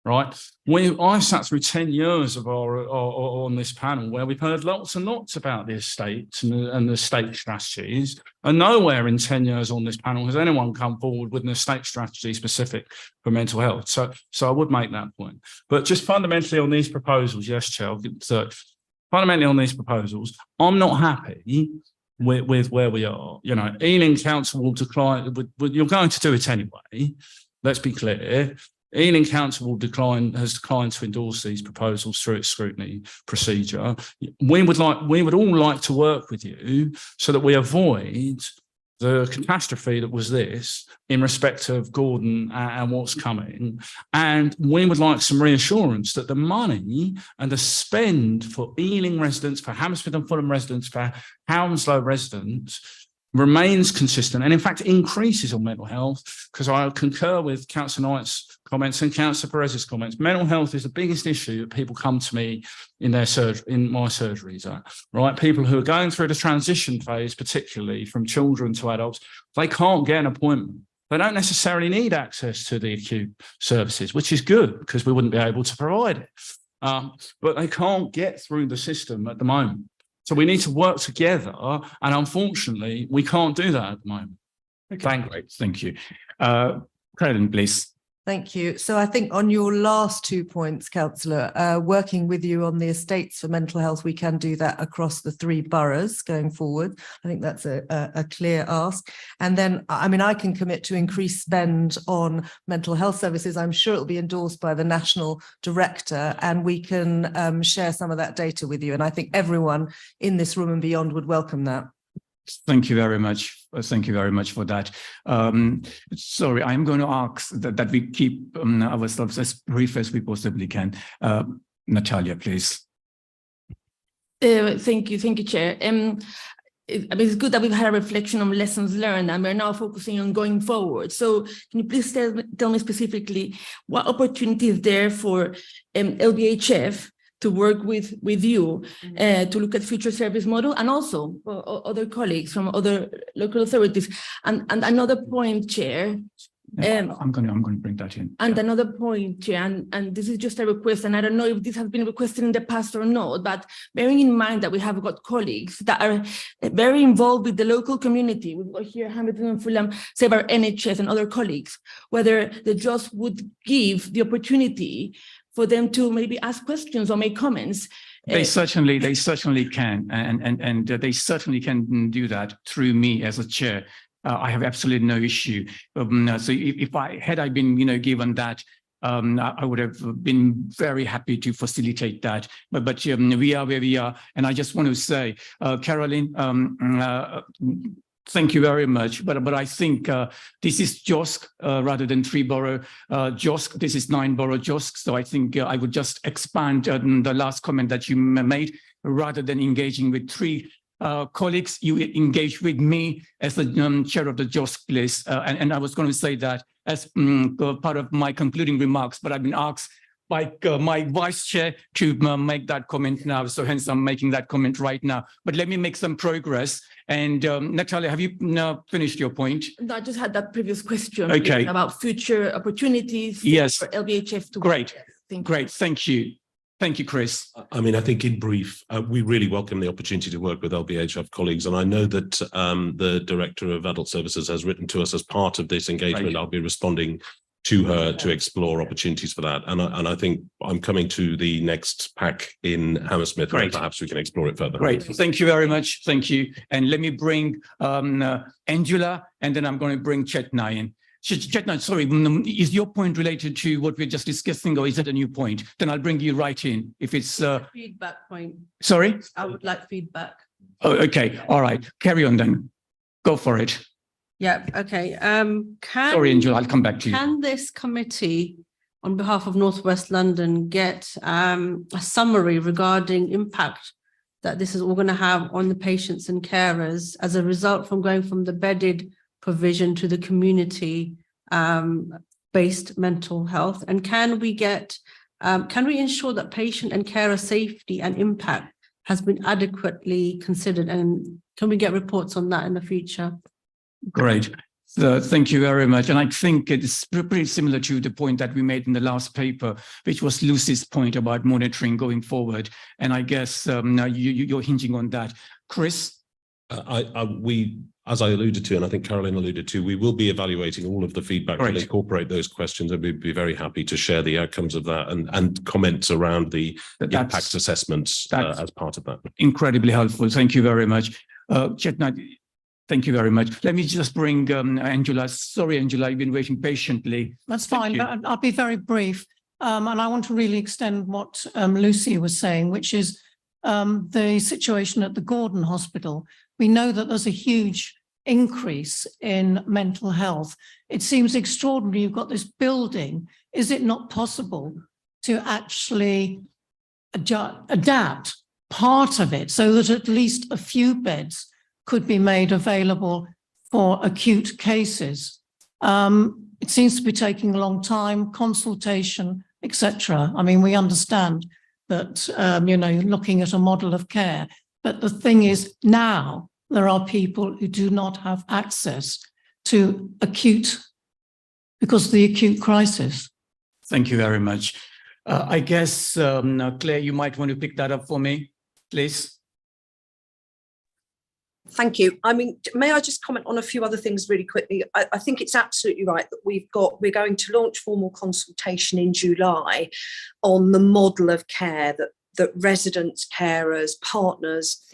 right? I sat through 10 years of on this panel where we've heard lots and lots about the estate and the estate strategies, and nowhere in 10 years on this panel has anyone come forward with an estate strategy specific for mental health. So I would make that point. But just fundamentally on these proposals, yes, Chair, so fundamentally on these proposals, I'm not happy with where we are. You know, Ealing Council will decline, you're going to do it anyway, let's be clear. Ealing Council has declined to endorse these proposals through its scrutiny procedure. We would all like to work with you so that we avoid the catastrophe that was this in respect of Gordon and what's coming. And we would like some reassurance that the money and the spend for Ealing residents, for Hammersmith and Fulham residents, for Hounslow residents remains consistent and in fact increases on mental health, because I concur with Councillor Knight's comments and Councillor Perez's comments. Mental health is the biggest issue that people come to me in my surgeries, right? People who are going through the transition phase, particularly from children to adults, they can't get an appointment. They don't necessarily need access to the acute services, which is good because we wouldn't be able to provide it. But they can't get through the system at the moment. So we need to work together, and unfortunately, we can't do that at the moment. Thank you. Caroline, please. Thank you. So I think on your last 2 points, Councillor, working with you on the estates for mental health, we can do that across the 3 boroughs going forward. I think that's a clear ask. And then, I mean, I can commit to increase spend on mental health services. I'm sure it'll be endorsed by the National Director, and we can share some of that data with you. And I think everyone in this room and beyond would welcome that. Thank you very much. Thank you very much for that. Sorry, I'm going to ask that we keep ourselves as brief as we possibly can. Natalia, please. Thank you, Chair. I mean, it's good that we've had a reflection on lessons learned, and we're now focusing on going forward. So, can you please tell me specifically what opportunity is there for LBHF to work with you to look at future service model, and also other colleagues from other local authorities. And another point, Chair. I'm going to bring that in. And another point, Chair, and this is just a request, and I don't know if this has been requested in the past or not, but bearing in mind that we have got colleagues that are very involved with the local community, we've got here Hamilton and Fulham, several NHS and other colleagues, whether the JOS would give the opportunity for them to maybe ask questions or make comments. They certainly can, and they certainly can do that through me as a chair. I have absolutely no issue. So if I had been, given that, I would have been very happy to facilitate that. But we are where we are, and I just want to say, Caroline, thank you very much. But I think this is JOSC rather than 3-borough JOSC. This is 9-borough JOSC. So I think I would just expand the last comment that you made. Rather than engaging with 3 colleagues, you engage with me as the chair of the JOSC, please. And I was going to say that as part of my concluding remarks, but I've been asked by my vice chair to make that comment now. So hence I'm making that comment right now. But let me make some progress. And Natalia, have you now finished your point? No, I just had that previous question okay. About future opportunities yes. for LBHF to Great. Great. Thank you. Thank you, Chris. I mean, I think in brief, we really welcome the opportunity to work with LBHF colleagues. And I know that the Director of Adult Services has written to us as part of this engagement. Right. I'll be responding to her to explore opportunities for that. And I think I'm coming to the next pack in Hammersmith. Great. Where perhaps we can explore it further. Great. Thank you very much. Thank you. And let me bring Angela, and then I'm going to bring Chetna in. Chetna, sorry, is your point related to what we're just discussing, or is it a new point? Then I'll bring you right in. If it's feedback point. Sorry? I would like feedback. Oh, okay. All right. Carry on then. Go for it. Yeah. Okay. Sorry, Angela, I'll come back to you. Can this committee, on behalf of North West London, get a summary regarding impact that this is all going to have on the patients and carers as a result from going from the bedded provision to the community based mental health? And can we ensure that patient and carer safety and impact has been adequately considered? And can we get reports on that in the future? Great. Thank you very much. And I think it's pretty similar to the point that we made in the last paper, which was Lucy's point about monitoring going forward. And I guess you're hinging on that. Chris? As I alluded to, and I think Caroline alluded to, we will be evaluating all of the feedback to incorporate those questions, and we'd be very happy to share the outcomes of that and comments around the impact assessments as part of that. Incredibly helpful. Thank you very much. Chetna, thank you very much. Let me just bring Angela. Sorry, Angela, you've been waiting patiently. That's fine, but I'll be very brief. And I want to really extend what Lucy was saying, which is the situation at the Gordon Hospital. We know that there's a huge increase in mental health. It seems extraordinary. You've got this building. Is it not possible to actually adapt part of it so that at least a few beds could be made available for acute cases? It seems to be taking a long time, consultation, etc. I mean, we understand that, you're looking at a model of care, but the thing is now there are people who do not have access to because of the acute crisis. Thank you very much. I guess, Claire, you might want to pick that up for me, please. Thank you. I mean, may I just comment on a few other things really quickly? I think it's absolutely right that we're going to launch formal consultation in July on the model of care that residents, carers, partners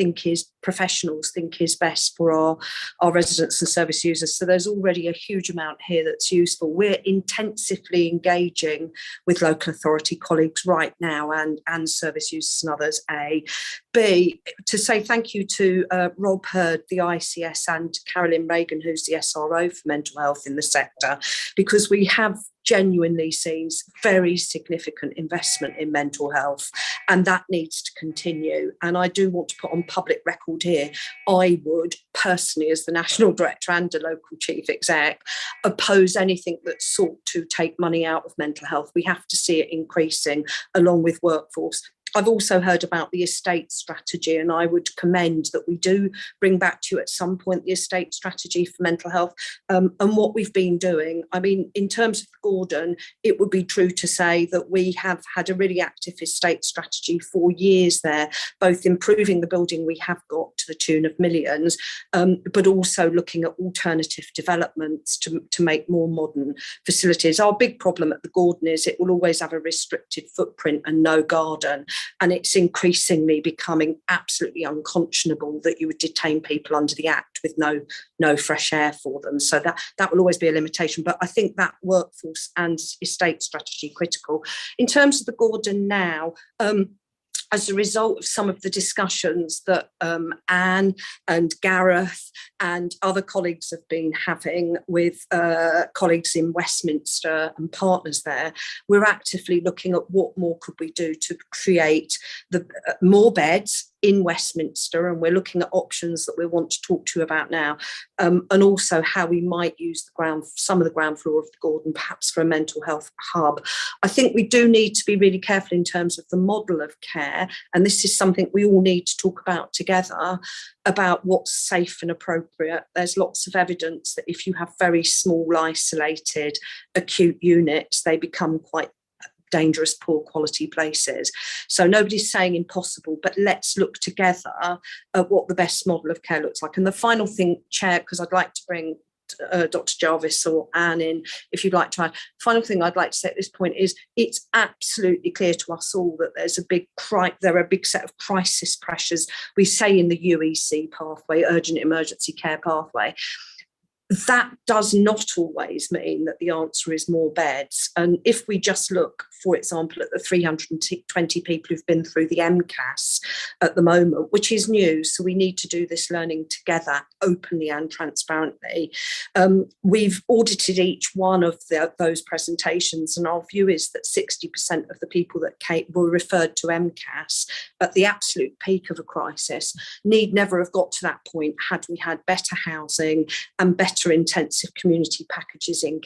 professionals think is best for our residents and service users. So there's already a huge amount here that's useful. We're intensively engaging with local authority colleagues right now and service users and others, A. B, to say thank you to Rob Hurd, the ICS, and Carolyn Reagan, who's the SRO for mental health in the sector, because we have genuinely seen very significant investment in mental health, and that needs to continue. And I do want to put on public record here, I would personally, as the National Director and a local Chief Exec, oppose anything that sought to take money out of mental health. We have to see it increasing along with workforce. I've also heard about the estate strategy, and I would commend that we do bring back to you at some point the estate strategy for mental health and what we've been doing. I mean, in terms of Gordon, it would be true to say that we have had a really active estate strategy for years there, both improving the building we have got to the tune of millions, but also looking at alternative developments to make more modern facilities. Our big problem at the Gordon is it will always have a restricted footprint and no garden. And it's increasingly becoming absolutely unconscionable that you would detain people under the Act with no fresh air for them. So that will always be a limitation. But I think that workforce and estate strategy critical. In terms of the Gordon now, as a result of some of the discussions that Anne and Gareth and other colleagues have been having with colleagues in Westminster and partners there, we're actively looking at what more could we do to create more beds in Westminster, and we're looking at options that we want to talk to you about now, and also how we might use some of the ground floor of the Gordon perhaps for a mental health hub. I think we do need to be really careful in terms of the model of care, and this is something we all need to talk about together, about what's safe and appropriate. There's lots of evidence that if you have very small, isolated, acute units, they become quite dangerous, poor quality places. So nobody's saying impossible, but let's look together at what the best model of care looks like. And the final thing, Chair, because I'd like to bring Dr. Jarvis or Anne in, if you'd like to add. Final thing I'd like to say at this point is it's absolutely clear to us all that there are a big set of crisis pressures. We say in the UEC pathway, urgent emergency care pathway. That does not always mean that the answer is more beds. And if we just look, for example, at the 320 people who've been through the MCAS at the moment, which is new, so we need to do this learning together openly and transparently. We've audited each one of those presentations, and our view is that 60% of the people that were referred to MCAS at the absolute peak of a crisis need never have got to that point had we had better housing and better intensive community packages in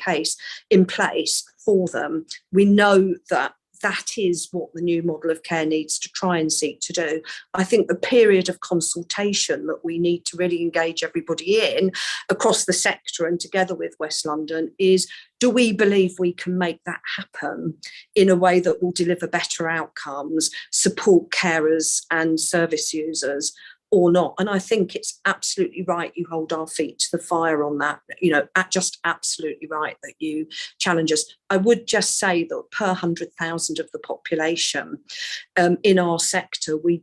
place for them. We know that is what the new model of care needs to try and seek to do. I think the period of consultation that we need to really engage everybody in across the sector and together with West London is, do we believe we can make that happen in a way that will deliver better outcomes, support carers and service users, or not? And I think it's absolutely right you hold our feet to the fire on that, just absolutely right that you challenge us. I would just say that per 100,000 of the population in our sector, we're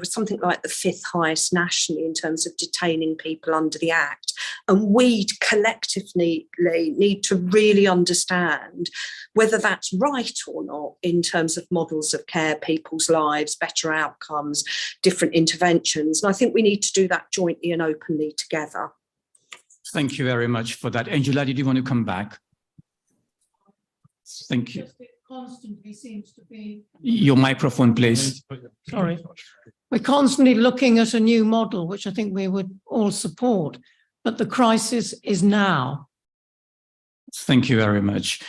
something like the 5th highest nationally in terms of detaining people under the Act. And we collectively need to really understand whether that's right or not in terms of models of care, people's lives, better outcomes, different interventions. And I think we need to do that jointly and openly together. Thank you very much for that. Angela, did you want to come back? Thank you. It constantly seems to be. Your microphone, please. Sorry. We're constantly looking at a new model, which I think we would all support, but the crisis is now. Thank you very much.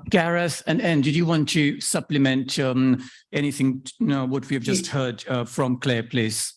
Gareth and Anne, did you want to supplement anything, what we have just heard from Claire, please?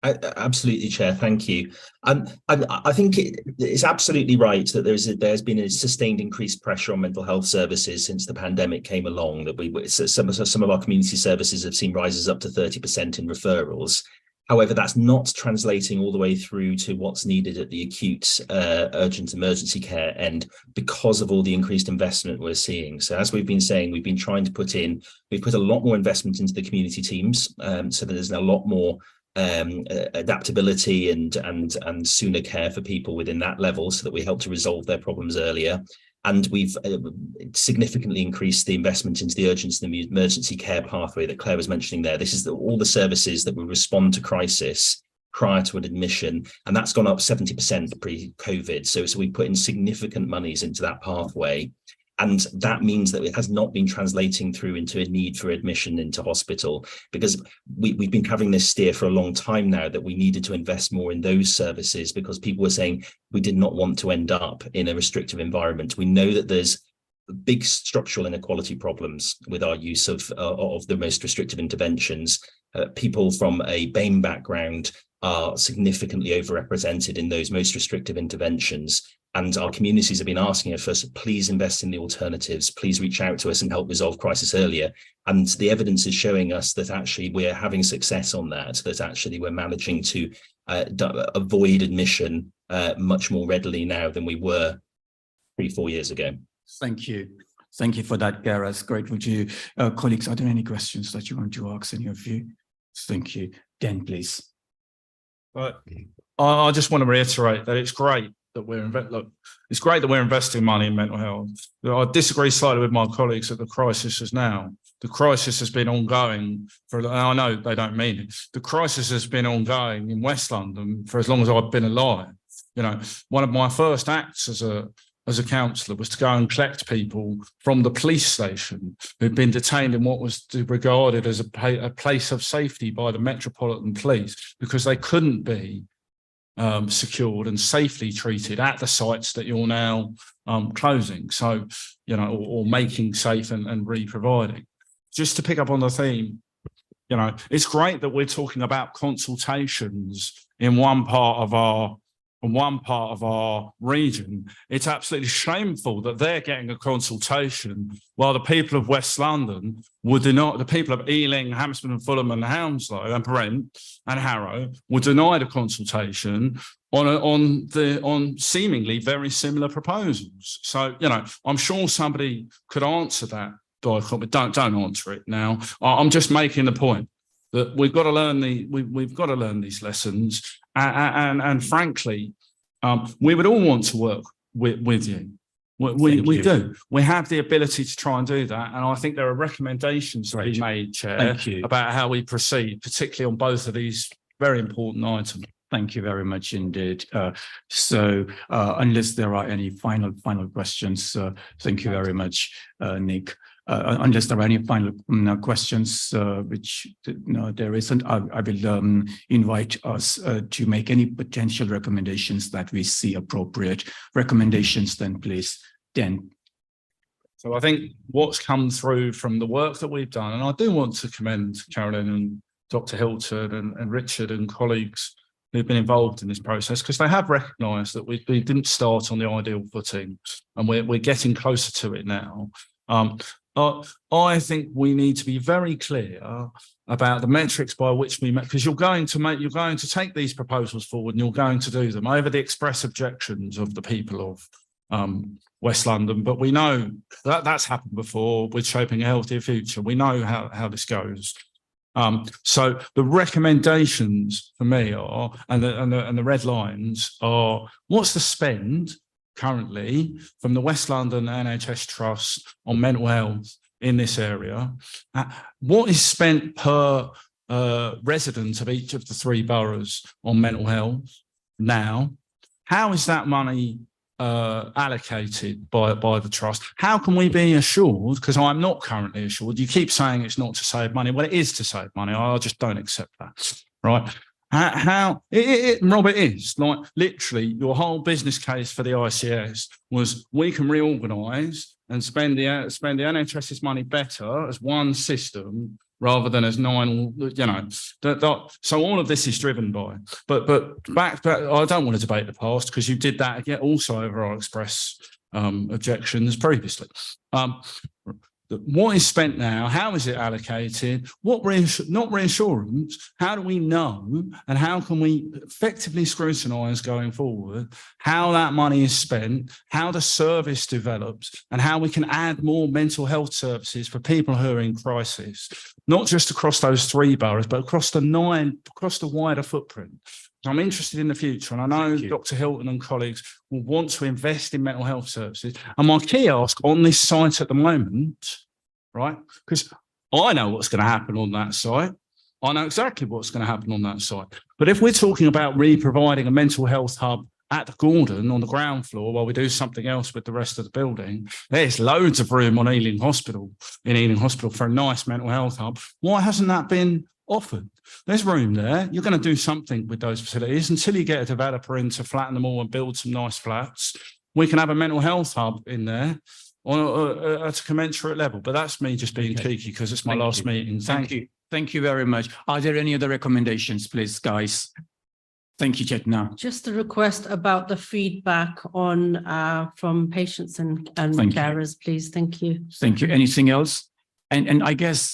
Absolutely, Chair. Thank you. I think it's absolutely right that there's been a sustained increased pressure on mental health services since the pandemic came along. That some of our community services have seen rises up to 30% in referrals. However, that's not translating all the way through to what's needed at the acute urgent emergency care end because of all the increased investment we're seeing. So as we've been saying, we've been trying to we've put a lot more investment into the community teams so that there's a lot more adaptability and sooner care for people within that level so that we help to resolve their problems earlier. And we've significantly increased the investment into the urgent and emergency care pathway that Claire was mentioning there. This is all the services that will respond to crisis prior to an admission, and that's gone up 70% pre-COVID. So we put in significant monies into that pathway. And that means that it has not been translating through into a need for admission into hospital, because we've been having this steer for a long time now that we needed to invest more in those services because people were saying we did not want to end up in a restrictive environment. We know that there's big structural inequality problems with our use of the most restrictive interventions. People from a BAME background are significantly overrepresented in those most restrictive interventions. And our communities have been asking us, please invest in the alternatives, please reach out to us and help resolve crisis earlier. And the evidence is showing us that actually we're having success on that actually we're managing to avoid admission much more readily now than we were 3-4 years ago. Thank you. Thank you for that, Gareth. Great. Would you, colleagues, are there any questions that you want to ask in your view? Thank you. Dan, please. I just want to reiterate that it's great that it's great that we're investing money in mental health. I disagree slightly with my colleagues that the crisis is now. The crisis has been ongoing and I know they don't mean it. The crisis has been ongoing in West London for as long as I've been alive. You know, one of my first acts as a councillor was to go and collect people from the police station who'd been detained in what was regarded as a place of safety by the Metropolitan Police because they couldn't be secured and safely treated at the sites that you're now closing, so you know, or making safe and re-providing. Just to pick up on the theme, you know, it's great that we're talking about consultations in one part of our region. It's absolutely shameful that they're getting a consultation while the people of West London would deny, the people of Ealing, Hammersmith and Fulham and Hounslow and Brent and Harrow were denied a consultation on seemingly very similar proposals. So, you know, I'm sure somebody could answer that dichotomy. Don't answer it now. I'm just making the point that we've got to learn we've got to learn these lessons, and frankly, we would all want to work with you. We do. We have the ability to try and do that, and I think there are recommendations to be made, Chair, about how we proceed, particularly on both of these very important items. Thank you very much indeed. So unless there are any final questions, thank you very much, Nick. Unless there are any final questions, which no, there isn't, I will invite us to make any potential recommendations that we see appropriate. Recommendations then, please. Dan. So I think what's come through from the work that we've done, and I do want to commend Carolyn and Dr. Hilton and Richard and colleagues who've been involved in this process, because they have recognised that we didn't start on the ideal footing and we're getting closer to it now. I think we need to be very clear about the metrics by which we make, because you're going to take these proposals forward and you're going to do them over the express objections of the people of West London. But we know that that's happened before with Shaping a Healthier Future. We know how this goes. So the recommendations for me are, and the red lines are, what's the spend currently from the West London NHS Trust on mental health in this area? What is spent per resident of each of the 3 boroughs on mental health now? How is that money allocated by the trust? How can we be assured, because I'm not currently assured, you keep saying it's not to save money. Well, it is to save money. I just don't accept that, right? How Rob, it is like literally your whole business case for the ICS was we can reorganise and spend the NHS's money better as one system rather than as 9, you know. So all of this is driven by. But back, I don't want to debate the past because you did that again also over our express objections previously. what is spent now? How is it allocated? Not reassurance. How do we know? And how can we effectively scrutinise going forward how that money is spent, how the service develops, and how we can add more mental health services for people who are in crisis, not just across those 3 boroughs, but across the 9, across the wider footprint. I'm interested in the future, and I know Dr. Hilton and colleagues will want to invest in mental health services. And my key ask on this site at the moment, right, because I know what's going to happen on that site. I know exactly what's going to happen on that site. But if we're talking about re-providing a mental health hub at the Gordon on the ground floor while we do something else with the rest of the building, there's loads of room on Ealing Hospital, for a nice mental health hub. Why hasn't that been offered? There's room there. You're going to do something with those facilities until you get a developer in to flatten them all and build some nice flats. We can have a mental health hub in there at a commensurate level. But that's me just being cheeky because it's my last meeting. Thank you. Thank you very much. Are there any other recommendations, please, guys? Thank you, Chetna. Just a request about the feedback on from patients and carers, please. Thank you. Thank you. Anything else? And I guess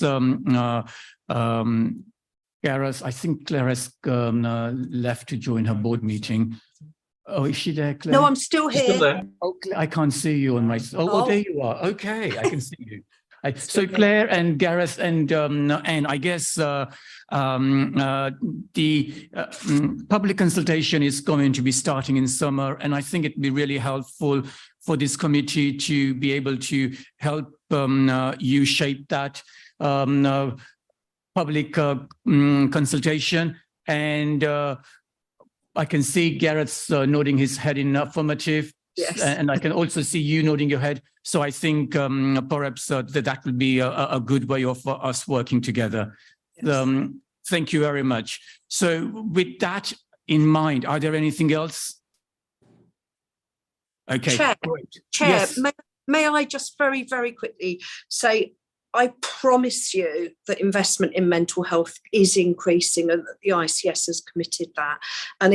Clara's, I think Clara's left to join her board meeting. Oh, is she there, Claire? No, I'm still here. Still there? Oh, I can't see you on my. Oh, there you are. Okay, I can see you. So Claire and Gareth and I guess the public consultation is going to be starting in summer, and I think it'd be really helpful for this committee to be able to help you shape that public consultation. And I can see Gareth's nodding his head in affirmative. Yes. And I can also see you nodding your head. So I think perhaps that will be a good way of us working together. Yes. Thank you very much. So with that in mind, are there anything else? Okay. Chair, great. Chair, Yes. may I just very, very quickly say, I promise you that investment in mental health is increasing and that the ICS has committed that. And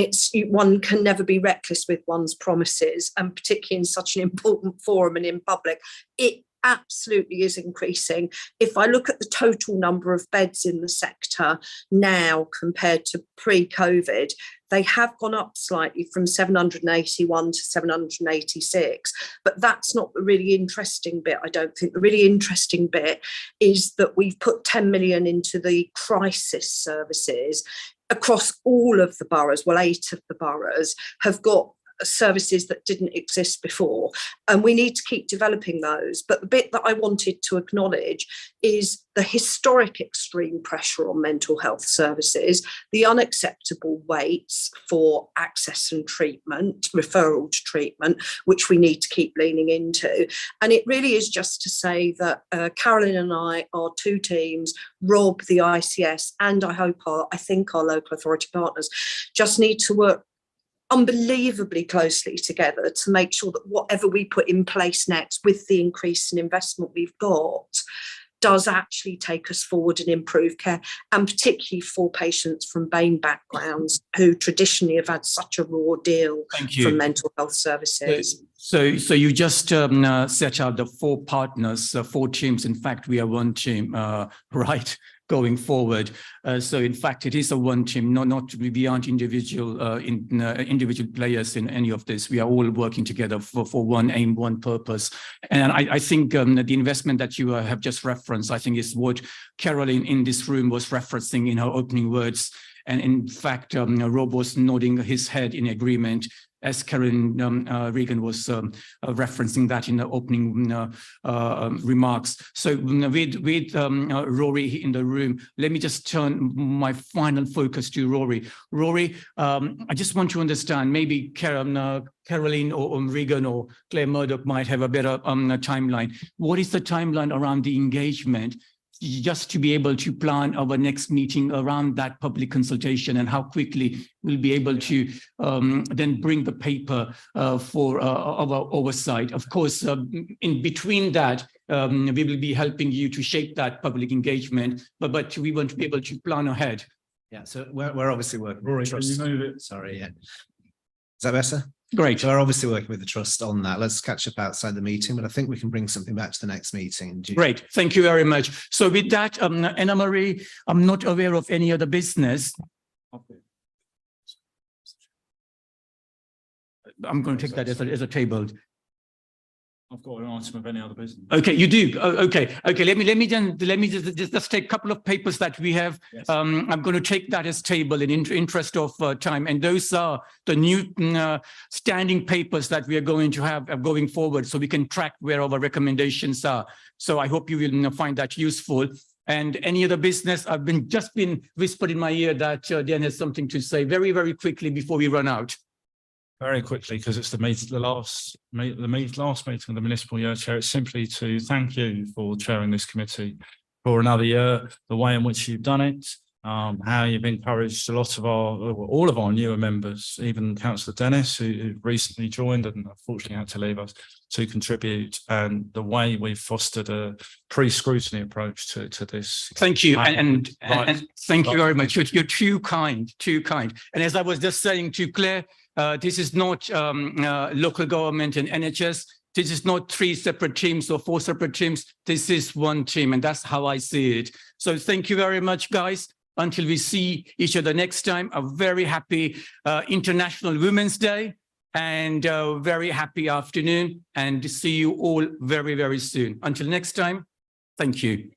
one can never be reckless with one's promises, and particularly in such an important forum and in public, it absolutely is increasing. If I look at the total number of beds in the sector now compared to pre-COVID, they have gone up slightly from 781 to 786, but that's not the really interesting bit, I don't think. The really interesting bit is that we've put 10 million into the crisis services across all of the boroughs. Well, 8 of the boroughs have got services that didn't exist before, and we need to keep developing those. But the bit that I wanted to acknowledge is the historic extreme pressure on mental health services, the unacceptable waits for access and treatment, referral to treatment, which we need to keep leaning into. And it really is just to say that Carolyn and I, our 2 teams, Rob, the ICS, and I think our local authority partners, just need to work unbelievably closely together to make sure that whatever we put in place next with the increase in investment we've got does actually take us forward and improve care, and particularly for patients from BAME backgrounds who traditionally have had such a raw deal from mental health services. So you just set out the 4 partners, 4 teams. In fact, we are one team, right? Going forward. So in fact, it is a one team, not we aren't individual individual players in any of this. We are all working together for one aim, one purpose. And I think the investment that you have just referenced, I think is what Carolyn in this room was referencing in her opening words. And in fact, Rob was nodding his head in agreement, as Karen Regan was referencing that in the opening remarks. So with Rory in the room, let me just turn my final focus to Rory. Rory, I just want to understand, maybe Caroline or Regan or Claire Murdoch might have a better timeline. What is the timeline around the engagement, just to be able to plan our next meeting around that public consultation, and how quickly we'll be able to then bring the paper for our oversight? Of course, in between that, we will be helping you to shape that public engagement, but we want to be able to plan ahead. Yeah, so we're obviously working. Rory, can you move it? Sorry, yeah. Is that better? Great. So we're obviously working with the trust on that. Let's catch up outside the meeting, but I think we can bring something back to the next meeting. Great. Thank you very much. So with that, Anna Marie, I'm not aware of any other business. I'm going to take that as a table. I've got an item of any other business. Okay, you do. Okay. Let me just take a couple of papers that we have. Yes. I'm going to take that as table in interest of time, and those are the new standing papers that we are going to have going forward, so we can track where our recommendations are. So I hope you will find that useful. And any other business, I've just been whispered in my ear that Dan has something to say very, very quickly before we run out. Very quickly, because it's the last meeting of the municipal year, Chair. It's simply to thank you for chairing this committee for another year, the way in which you've done it, how you've encouraged all of our newer members, even Councillor Dennis, who recently joined and unfortunately had to leave us, to contribute, and the way we've fostered a pre-scrutiny approach to this. Thank you, and thank you very much. You're too kind, too kind. And as I was just saying to Claire, this is not local government and NHS. This is not 3 separate teams or 4 separate teams. This is one team, and that's how I see it. So thank you very much, guys. Until we see each other next time, a very happy International Women's Day and a very happy afternoon, and see you all very, very soon. Until next time, thank you.